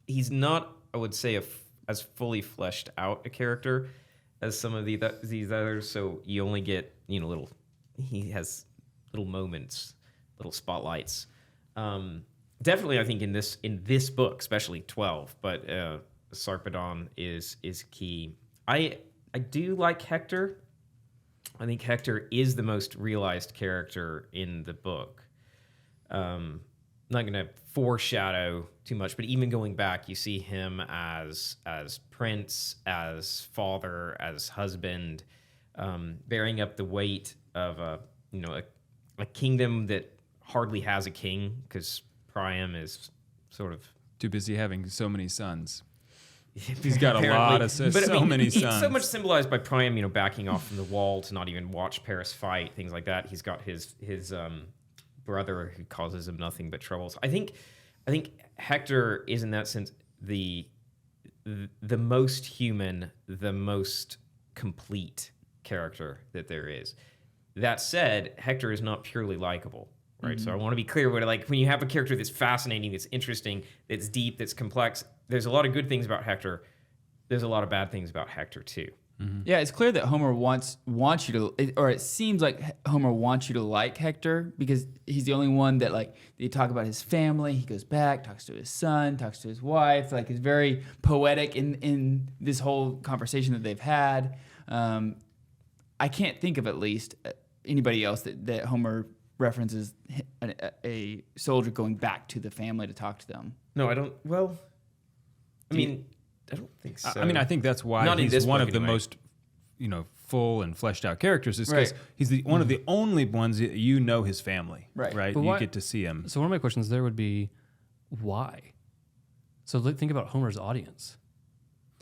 He's not, I would say, as fully fleshed out a character as some of these others. So you only get he has little moments, little spotlights. Definitely, I think in this book, especially 12, but Sarpedon is key. I do like Hector. I think Hector is the most realized character in the book. I'm not going to foreshadow too much, but even going back, you see him as prince, as father, as husband, bearing up the weight of a kingdom that hardly has a king because Priam is sort of Too busy having so many sons. He's got a lot of so many It's sons. so much symbolized by Priam, backing off from the wall to not even watch Paris fight, things like that. He's got his brother who causes him nothing but troubles. I think Hector is in that sense the most human, the most complete character that there is. That said, Hector is not purely likable, right? So I want to be clear when you have a character that's fascinating, that's interesting, that's deep, that's complex, there's a lot of good things about Hector. There's a lot of bad things about Hector too. Yeah, it's clear that Homer wants you to, or it seems like Homer wants you to like Hector because he's the only one that they talk about his family. He goes back, talks to his son, talks to his wife. Is very poetic in this whole conversation that they've had. I can't think of at least anybody else that Homer references a soldier going back to the family to talk to them. No, I don't. Well, I don't think so. I think that's why he's one of the most, full and fleshed out characters. Is because he's one of the only ones that his family, right? But you get to see him. So one of my questions there would be, why? So think about Homer's audience.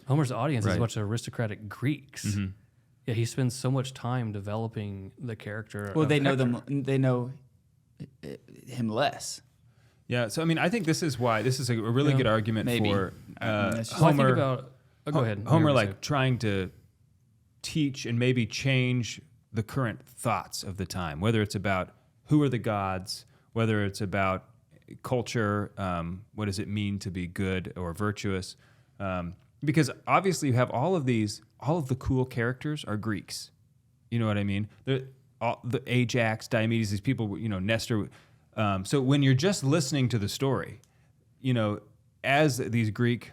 Homer's audience is a bunch of aristocratic Greeks. Mm-hmm. Yeah, he spends so much time developing the character. Well, of they know Hector. They know him less. Yeah, so I think this is why this is a really good argument maybe. for That's just- Well, I think Homer. about. Oh, go ahead. Homer trying to teach and maybe change the current thoughts of the time, whether it's about who are the gods, whether it's about culture, what does it mean to be good or virtuous, because obviously you have all of the cool characters are Greeks. You know what I mean? The Ajax, Diomedes, these people, Nestor. So when you're just listening to the story, as these Greek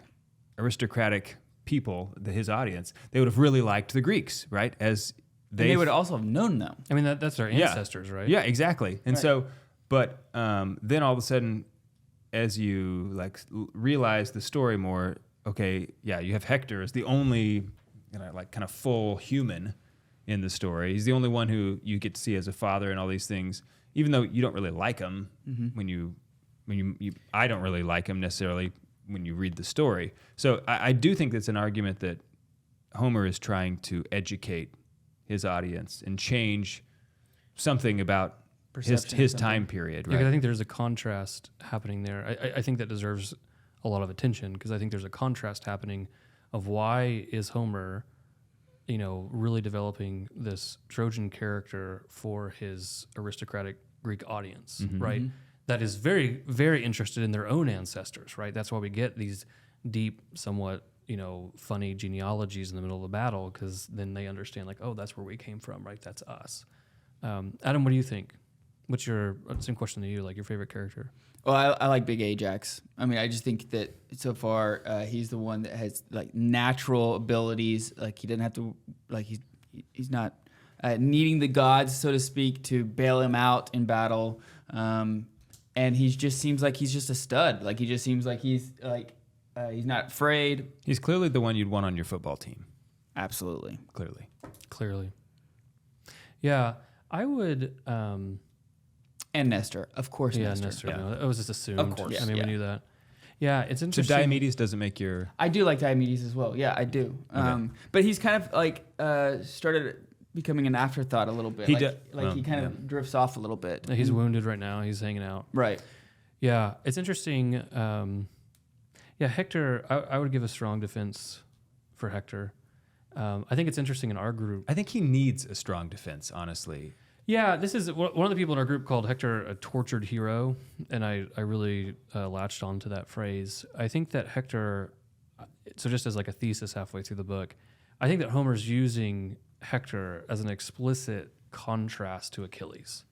aristocratic people, his audience, they would have really liked the Greeks, right? As They would also have known them. I mean, that's their ancestors, right? Yeah, exactly. And Right. so, but then all of a sudden, as you realize the story more, okay, yeah, you have Hector as the only kind of full human in the story. He's the only one who you get to see as a father and all these things, even though you don't really like him when you I don't really like him necessarily when you read the story. So I do think that's an argument that Homer is trying to educate his audience and change something about Perception his of something. time period, Yeah, 'cause right? I think there's a contrast happening there. I think that deserves a lot of attention because I think there's a contrast happening of why is Homer, really developing this Trojan character for his aristocratic Greek audience, right? That is very, very interested in their own ancestors, right? That's why we get these deep, somewhat, funny genealogies in the middle of a battle because then they understand, oh, that's where we came from, right? That's us. Adam, what do you think? What's your same question to you? Your favorite character? Well, I like Big Ajax. I just think that so far he's the one that has natural abilities. He didn't have to he's not needing the gods, so to speak, to bail him out in battle. And he just seems like he's just a stud. He just seems like he's not afraid. He's clearly the one you'd want on your football team. Absolutely. Clearly. Yeah, I would. And Nestor, of course. Yeah, Nestor. Nestor. No, it was just assumed. Of course. We knew that. Yeah, it's So interesting. Diomedes doesn't make your... I do like Diomedes as well. Yeah, I do. But he's kind of started becoming an afterthought a little bit. He he kind of drifts off a little bit. He's wounded right now. He's hanging out. Right. Yeah, it's interesting. Hector, I would give a strong defense for Hector. I think it's interesting in our group. I think he needs a strong defense, honestly. Yeah, this is one of the people in our group called Hector a tortured hero, and I really latched onto that phrase. I think that Hector, so just as a thesis halfway through the book, I think that Homer's using Hector as an explicit contrast to Achilles.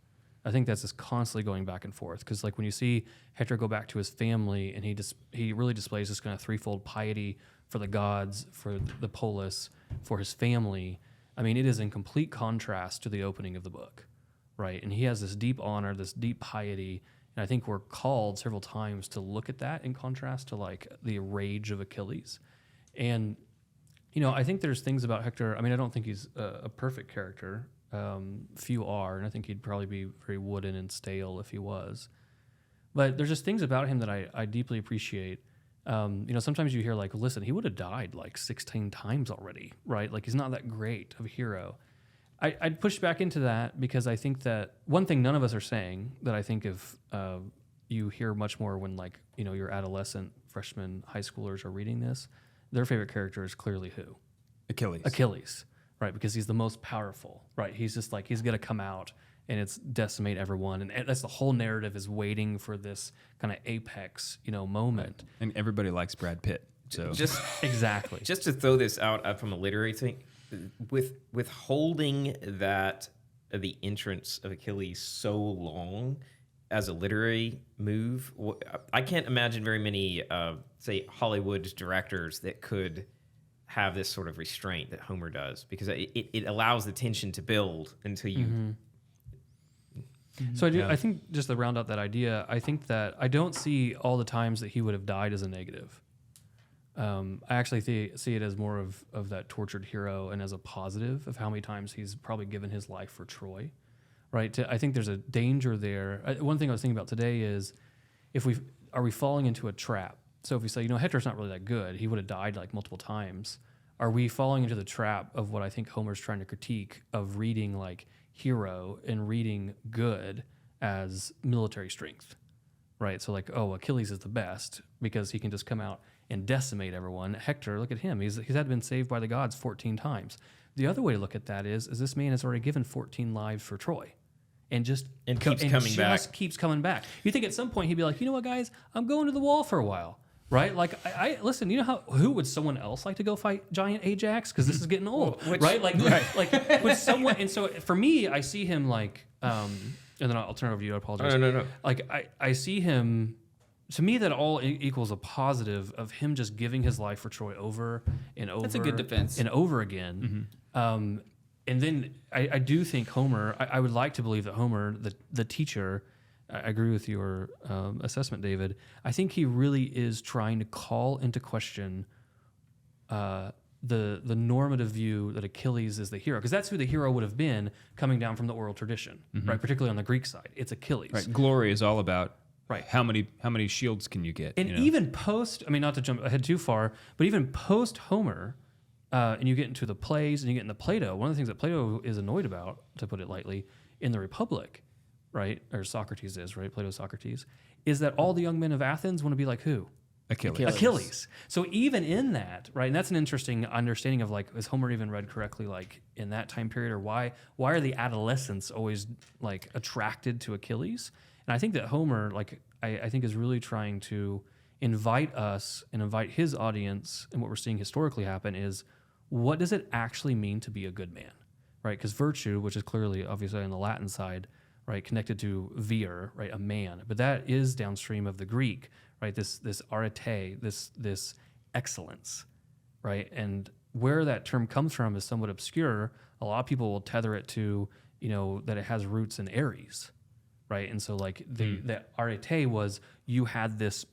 I think that's just constantly going back and forth because when you see Hector go back to his family and he really displays this kind of threefold piety for the gods, for the polis, for his family, I mean, it is in complete contrast to the opening of the book, right? And he has this deep honor, this deep piety, and I think we're called several times to look at that in contrast to like the rage of Achilles. And, you know, I think there's things about Hector. I mean, I don't think he's a perfect character. Few are, and I think he'd probably be very wooden and stale if he was. But there's just things about him that I deeply appreciate. You know, sometimes you hear like, listen, he would have died like 16 times already, right? Like he's not that great of a hero. I'd push back into that because I think that one thing none of us are saying that I think if you hear much more when like, you know, your adolescent freshmen, high schoolers are reading this, their favorite character is clearly who? Achilles, right? Because he's the most powerful, right? He's just like, he's going to come out and it's decimate everyone. And that's the whole narrative is waiting for this kind of apex, you know, moment. And everybody likes Brad Pitt. So Just Exactly. just to throw this out from a literary thing, with holding that the entrance of Achilles so long as a literary move, I can't imagine very many, say, Hollywood directors that could have this sort of restraint that Homer does, because it allows the tension to build until you. Mm-hmm. So I think just to round out that idea, I think that I don't see all the times that he would have died as a negative. I actually see it as more of that tortured hero and as a positive of how many times he's probably given his life for Troy, right? I think there's a danger there. One thing I was thinking about today is are we falling into a trap? So if we say, you know, Hector's not really that good, he would have died like multiple times. Are we falling into the trap of what I think Homer's trying to critique of reading like hero and reading good as military strength, right? So like, oh, Achilles is the best because he can just come out and decimate everyone. Hector, look at him. He's had been saved by the gods 14 times. The other way to look at that is this man has already given 14 lives for Troy. And keeps coming back. You think at some point he'd be like, you know what, guys, I'm going to the wall for a while, right? Like, I listen. You know who would someone else like to go fight giant Ajax? Because this is getting old, right? Like, like with someone. And so for me, I see him like, and then I'll turn it over to you. I apologize. No. Like I see him. To me, that all equals a positive of him just giving his life for Troy over and over. That's a good defense. And over again. Mm-hmm. And then I do think Homer, I would like to believe that Homer, the teacher, I agree with your assessment, David. I think he really is trying to call into question the normative view that Achilles is the hero. Because that's who the hero would have been coming down from the oral tradition, right? Particularly on the Greek side. It's Achilles. right, glory is all about Right. how many shields can you get? And even post, I mean, not to jump ahead too far, but even post Homer, and you get into the plays and you get into Plato, one of the things that Plato is annoyed about, to put it lightly, in the Republic, right, or Socrates is, right, Plato's Socrates, is that all the young men of Athens want to be like who? Achilles. So even in that, right, and that's an interesting understanding of like, is Homer even read correctly, like in that time period, or why are the adolescents always like attracted to Achilles? And I think that Homer, like, I think is really trying to invite us and invite his audience, and what we're seeing historically happen is, what does it actually mean to be a good man, right? Because virtue, which is clearly, obviously, on the Latin side, right, connected to vir, right, a man, but that is downstream of the Greek, right? This arete, this excellence, right? And where that term comes from is somewhat obscure. A lot of people will tether it to, you know, that it has roots in Ares, right? And so like the arete was, you had this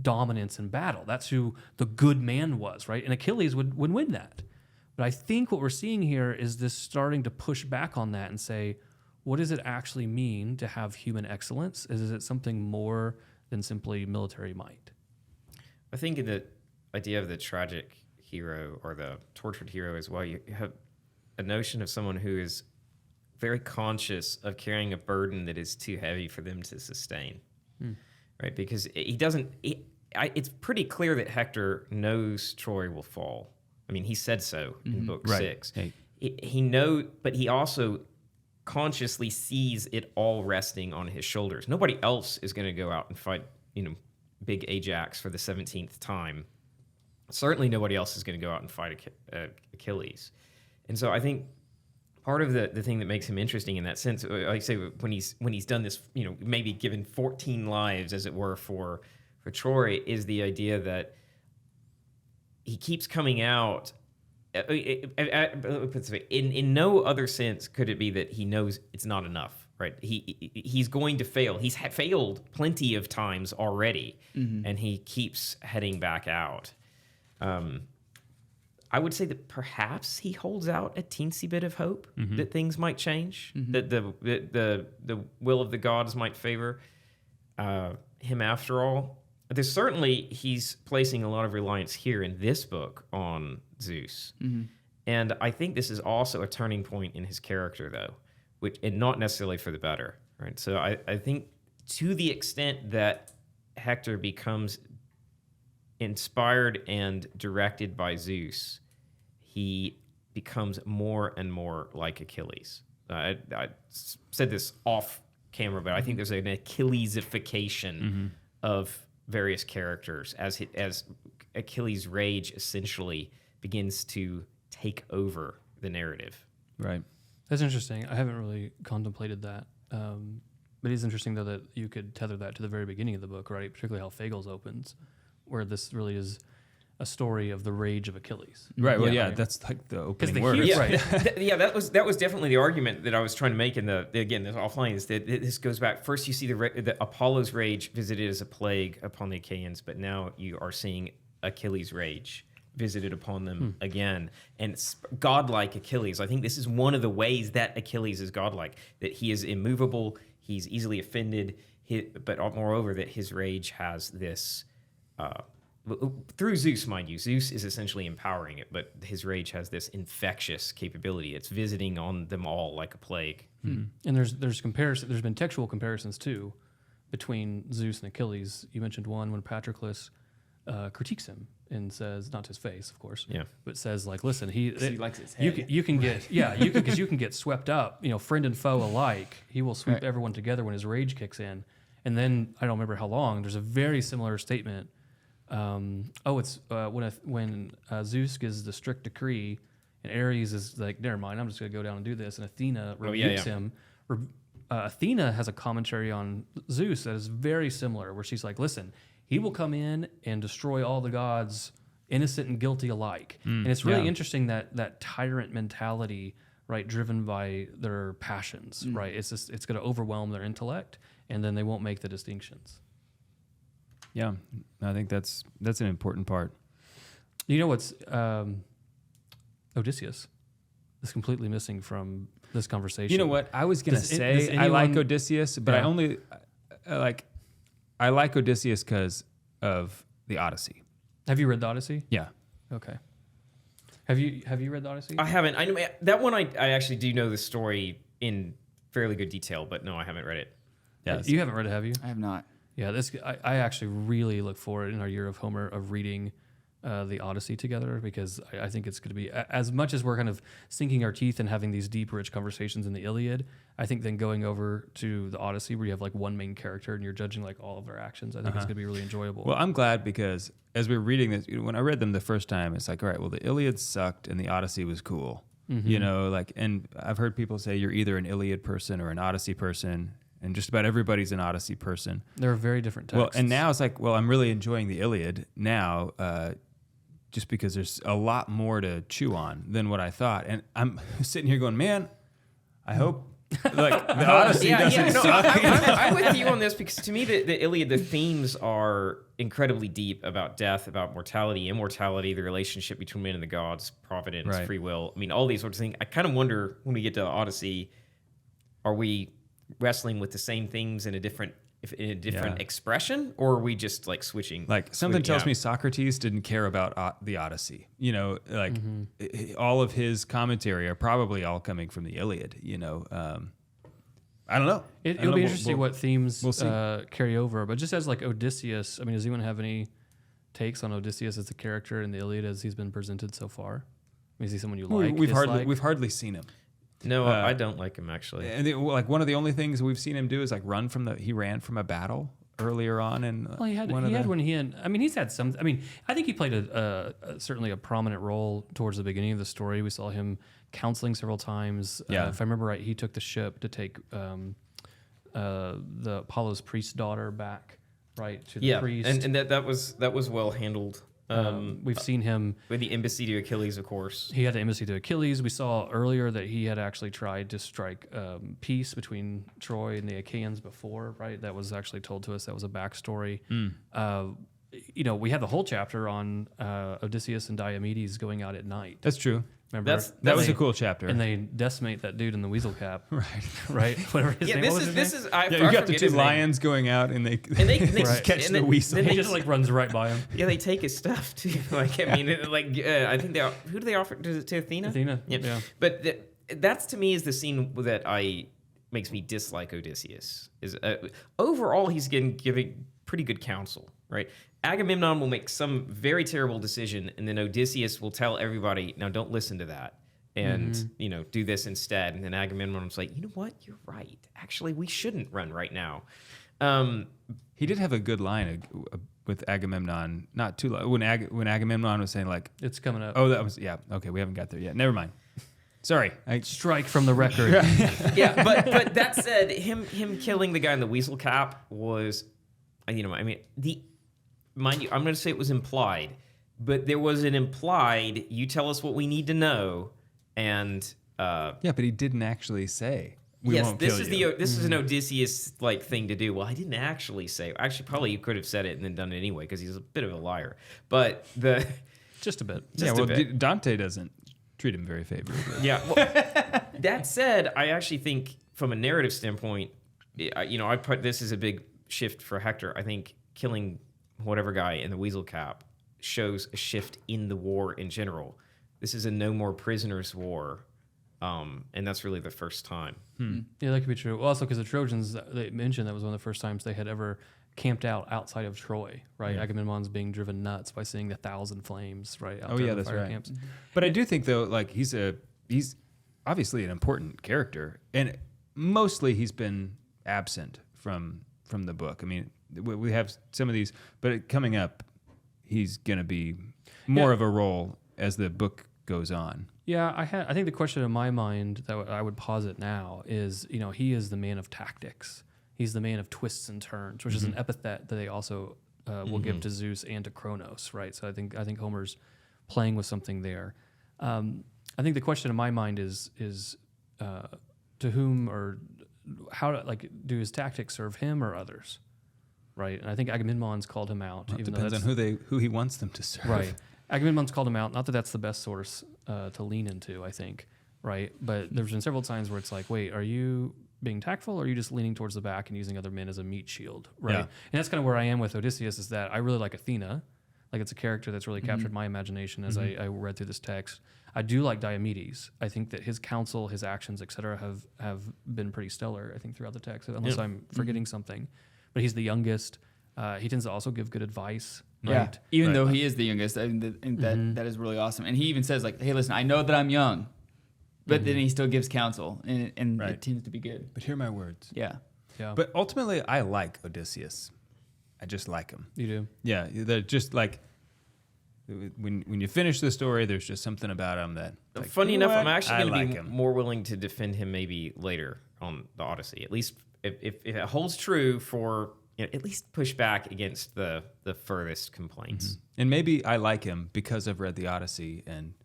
dominance in battle. That's who the good man was, right? And Achilles would win that. But I think what we're seeing here is this starting to push back on that and say, what does it actually mean to have human excellence? Is it something more than simply military might? I think in the idea of the tragic hero or the tortured hero as well, you have a notion of someone who is very conscious of carrying a burden that is too heavy for them to sustain, right? Because he doesn't. It's pretty clear that Hector knows Troy will fall. I mean, he said so in book 6. Hey. He knows, but he also consciously sees it all resting on his shoulders. Nobody else is going to go out and fight, you know, big Ajax for the 17th time. Certainly, nobody else is going to go out and fight Achilles. And so I think part of the thing that makes him interesting in that sense, like I say, when he's done this, you know, maybe given 14 lives, as it were, for Troy, is the idea that he keeps coming out Let me put it this way. In no other sense could it be that he knows it's not enough, right? He's going to fail. He's failed plenty of times already, and he keeps heading back out. I would say that perhaps he holds out a teensy bit of hope that things might change, that the will of the gods might favor him after all. There's certainly, he's placing a lot of reliance here in this book on Zeus. And I think this is also a turning point in his character, though, and not necessarily for the better, right? So I think to the extent that Hector becomes inspired and directed by Zeus, he becomes more and more like Achilles. I said this off camera, but I think there's an Achillesification of various characters as Achilles' rage essentially begins to take over the narrative. Right. That's interesting. I haven't really contemplated that. But it's interesting, though, that you could tether that to the very beginning of the book, right? Particularly how Fagles opens, where this really is a story of the rage of Achilles. Right. Well, right. That's like the opening the words. hero- Yeah, Right. that was definitely the argument that I was trying to make in this offline. Is that this goes back? First, you see the Apollo's rage visited as a plague upon the Achaeans, but now you are seeing Achilles' rage visited upon them again, and it's godlike Achilles. I think this is one of the ways that Achilles is godlike, that he is immovable, he's easily offended, but moreover that his rage has this. Through Zeus, mind you, Zeus is essentially empowering it, but his rage has this infectious capability. It's visiting on them all like a plague. And there's comparison. There's been textual comparisons too between Zeus and Achilles. You mentioned one when Patroclus critiques him and says, not to his face, of course, but says like, listen, He likes his head. you can get because you can get swept up, friend and foe alike. He will sweep everyone together when his rage kicks in. And then I don't remember how long. There's a very similar statement. It's when Zeus gives the strict decree, and Ares is like, never mind, I'm just going to go down and do this. And Athena rebukes him. Athena has a commentary on Zeus that is very similar, where she's like, listen, he will come in and destroy all the gods, innocent and guilty alike. And it's really interesting that tyrant mentality, right, driven by their passions, right? It's going to overwhelm their intellect, and then they won't make the distinctions. Yeah, I think that's an important part. You know what's Odysseus is completely missing from this conversation. You know what? I was going to Does say I like anyone- Odysseus, but I like Odysseus because of the Odyssey. Have you read the Odyssey? Yeah. Okay. Have you read the Odyssey? I haven't. I know that one. I actually do know the story in fairly good detail, but no, I haven't read it. Yeah. You haven't read it, have you? I have not. Yeah, I actually really look forward in our year of Homer of reading the Odyssey together, because I think it's going to be, as much as we're kind of sinking our teeth and having these deep, rich conversations in the Iliad, I think then going over to the Odyssey where you have like one main character and you're judging like all of their actions, I think it's going to be really enjoyable. Well, I'm glad, because as we were reading this, when I read them the first time, it's like, all right, well, the Iliad sucked and the Odyssey was cool. And I've heard people say you're either an Iliad person or an Odyssey person, and just about everybody's an Odyssey person. They're very different texts. Well, and now it's like, well, I'm really enjoying the Iliad now, just because there's a lot more to chew on than what I thought. And I'm sitting here going, man, I hope like the Odyssey doesn't suck. I'm with you on this, because to me, the Iliad, the themes are incredibly deep about death, about mortality, immortality, the relationship between men and the gods, providence, free will. I mean, all these sorts of things. I kind of wonder when we get to Odyssey, are we wrestling with the same things in a different expression, or are we just like switching? Like something tells me Socrates didn't care about the Odyssey. All of his commentary are probably all coming from the Iliad. I don't know. It'll be interesting what themes we'll carry over. But just as like Odysseus, I mean, does anyone have any takes on Odysseus as a character in the Iliad as he's been presented so far? I mean, is he someone you like? We've dislike? hardly seen him. No, I don't like him actually. And one of the only things we've seen him do is like he ran from a battle earlier on, and well, he's had some. I mean, I think he played certainly a prominent role towards the beginning of the story. We saw him counseling several times. If I remember right, he took the ship to take the Apollo's priest's daughter back, right, to the priest. and that was well handled. We've seen him. With the embassy to Achilles, of course. He had the embassy to Achilles. We saw earlier that he had actually tried to strike peace between Troy and the Achaeans before, right? That was actually told to us. That was a backstory. We had the whole chapter on Odysseus and Diomedes going out at night. That's true. Remember? That was a cool chapter. And they decimate that dude in the weasel cap. Right. Right? Whatever his name was. This is. You got the two lions going out, and they catch the weasel. He just runs right by him. Yeah, they take his stuff too. I think who do they offer to Athena? Athena. Yeah. But that's to me is the scene that makes me dislike Odysseus. Is overall he's giving pretty good counsel, right? Agamemnon will make some very terrible decision, and then Odysseus will tell everybody, "Now don't listen to that, and do this instead." And then Agamemnon's like, "You know what? You're right. Actually, we shouldn't run right now." He did have a good line with Agamemnon, not too long, when Agamemnon was saying like, "It's coming up." Oh, that was okay. We haven't got there yet. Never mind. Sorry, strike from the record. Yeah, but that said, him killing the guy in the weasel cap was, mind you, I'm going to say it was implied, but there was an implied, you tell us what we need to know, and... but he didn't actually say, we won't this kill is you. this is an Odysseus-like thing to do. Well, I didn't actually say... Actually, probably you could have said it and then done it anyway, because he's a bit of a liar. But Just a bit. Dante doesn't treat him very favorably. Yeah. Well, that said, I actually think from a narrative standpoint, I put this as a big shift for Hector. I think killing whatever guy in the weasel cap shows a shift in the war in general. This is a no more prisoners war, and that's really the first time. Yeah, that could be true. Well, also because the Trojans, they mentioned that was one of the first times they had ever camped out outside of Troy, right? Yeah. Agamemnon's being driven nuts by seeing the 1,000 flames, right? Out there in the fire camps. But I do think though, like he's obviously an important character, and mostly he's been absent from the book. I mean, we have some of these, but coming up, he's going to be more of a role as the book goes on. Yeah, I think the question in my mind that I would posit now is, he is the man of tactics. He's the man of twists and turns, which is an epithet that they also will give to Zeus and to Kronos, right? So I think Homer's playing with something there. I think the question in my mind is to whom or how do his tactics serve him or others? Right, and I think Agamemnon's called him out. Well, even depends on who he wants them to serve. Right, Agamemnon's called him out. Not that that's the best source to lean into, I think. Right, but there's been several times where it's like, wait, are you being tactful, or are you just leaning towards the back and using other men as a meat shield? Right, and that's kind of where I am with Odysseus. Is that I really like Athena. Like it's a character that's really captured my imagination as I read through this text. I do like Diomedes. I think that his counsel, his actions, etc., have been pretty stellar. I think throughout the text, unless I'm forgetting something. But he's the youngest. He tends to also give good advice. Yeah, right? even though he is the youngest, that is really awesome. And he even says like, "Hey, listen, I know that I'm young," but then he still gives counsel, and it tends to be good. But hear my words. Yeah. But ultimately, I like Odysseus. I just like him. You do? Yeah, they're just like when you finish the story, there's just something about him that. Like, funny enough, I'm actually going to be him. more willing to defend him maybe later on the Odyssey. At least if it holds true for. At least push back against the furthest complaints. And maybe I like him because I've read the Odyssey, and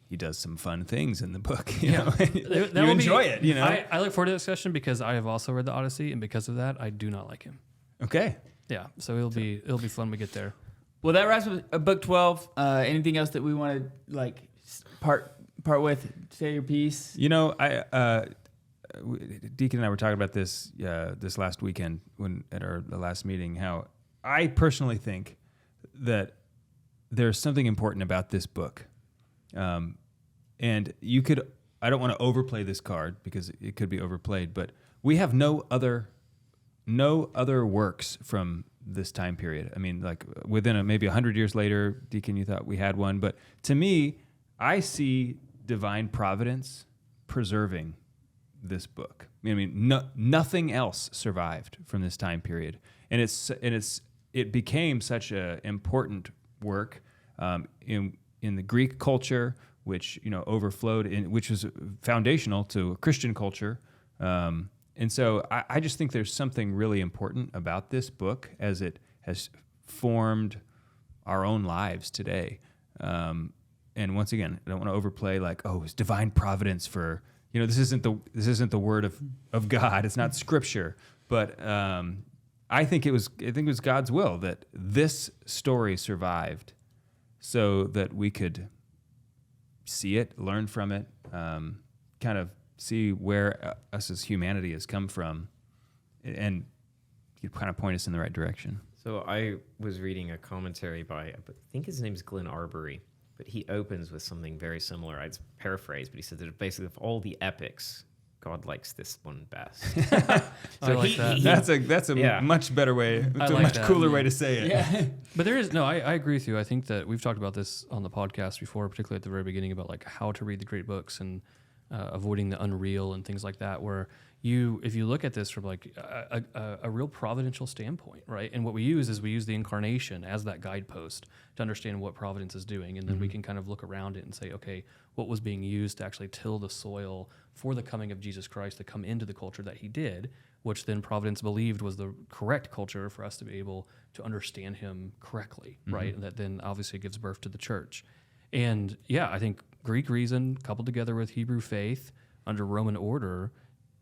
he does some fun things in the book. You know? You enjoy it. I look forward to the discussion because I have also read the Odyssey, and because of that, I do not like him. Okay. Yeah, so it'll be fun when we get there. Well, that wraps up book 12. Anything else that we want to part with? Say your piece. Deacon and I were talking about this this last weekend at our last meeting, how I personally think that there's something important about this book. And I don't want to overplay this card because it could be overplayed, but we have no other works from this time period. I mean, like within maybe 100 years later, Deacon, you thought we had one, but to me, I see divine providence preserving this book. I mean, nothing else survived from this time period, and it became such an important work in the Greek culture, which overflowed which was foundational to Christian culture, and so I just think there's something really important about this book as it has formed our own lives today. And once again, I don't want to overplay like, oh, it's divine providence for, this isn't the word of God. It's not scripture. But I think it was God's will that this story survived so that we could see it, learn from it, kind of see where us as humanity has come from, and you kind of point us in the right direction. So I was reading a commentary by, I think his name's Glenn Arbery, but he opens with something very similar. It's paraphrased, but he said that basically of all the epics, God likes this one best. I like that. That's a much better way, I it's a like much that. cooler way to say it. Yeah. But there is, I agree with you. I think that we've talked about this on the podcast before, particularly at the very beginning, about like how to read the great books and avoiding the unreal and things like that, where if you look at this from like a real providential standpoint, right? And what we use is the incarnation as that guidepost to understand what providence is doing. And then we can kind of look around it and say, okay, what was being used to actually till the soil for the coming of Jesus Christ to come into the culture that he did, which then providence believed was the correct culture for us to be able to understand him correctly, right? And that then obviously gives birth to the church. And yeah, I think Greek reason coupled together with Hebrew faith under Roman order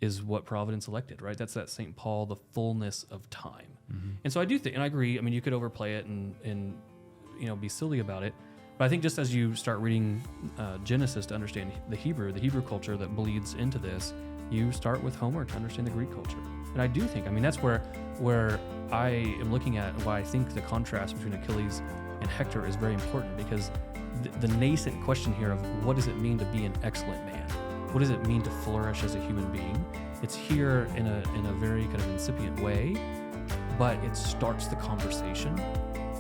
is what providence elected, right? That's that St. Paul, the fullness of time. And so I do think, and I agree, I mean, you could overplay it and be silly about it, but I think just as you start reading Genesis to understand the Hebrew culture that bleeds into this, you start with Homer to understand the Greek culture. And I do think, I mean, that's where I am looking at why I think the contrast between Achilles and Hector is very important, because the nascent question here of what does it mean to be an excellent man? What does it mean to flourish as a human being? It's here in a very kind of incipient way, but it starts the conversation.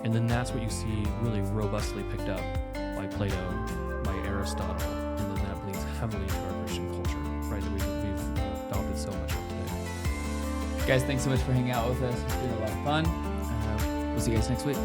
And then that's what you see really robustly picked up by Plato, by Aristotle, and then that bleeds heavily into our Christian culture, right, that we've adopted so much of today. Guys, thanks so much for hanging out with us. It's been a lot of fun. We'll see you guys next week.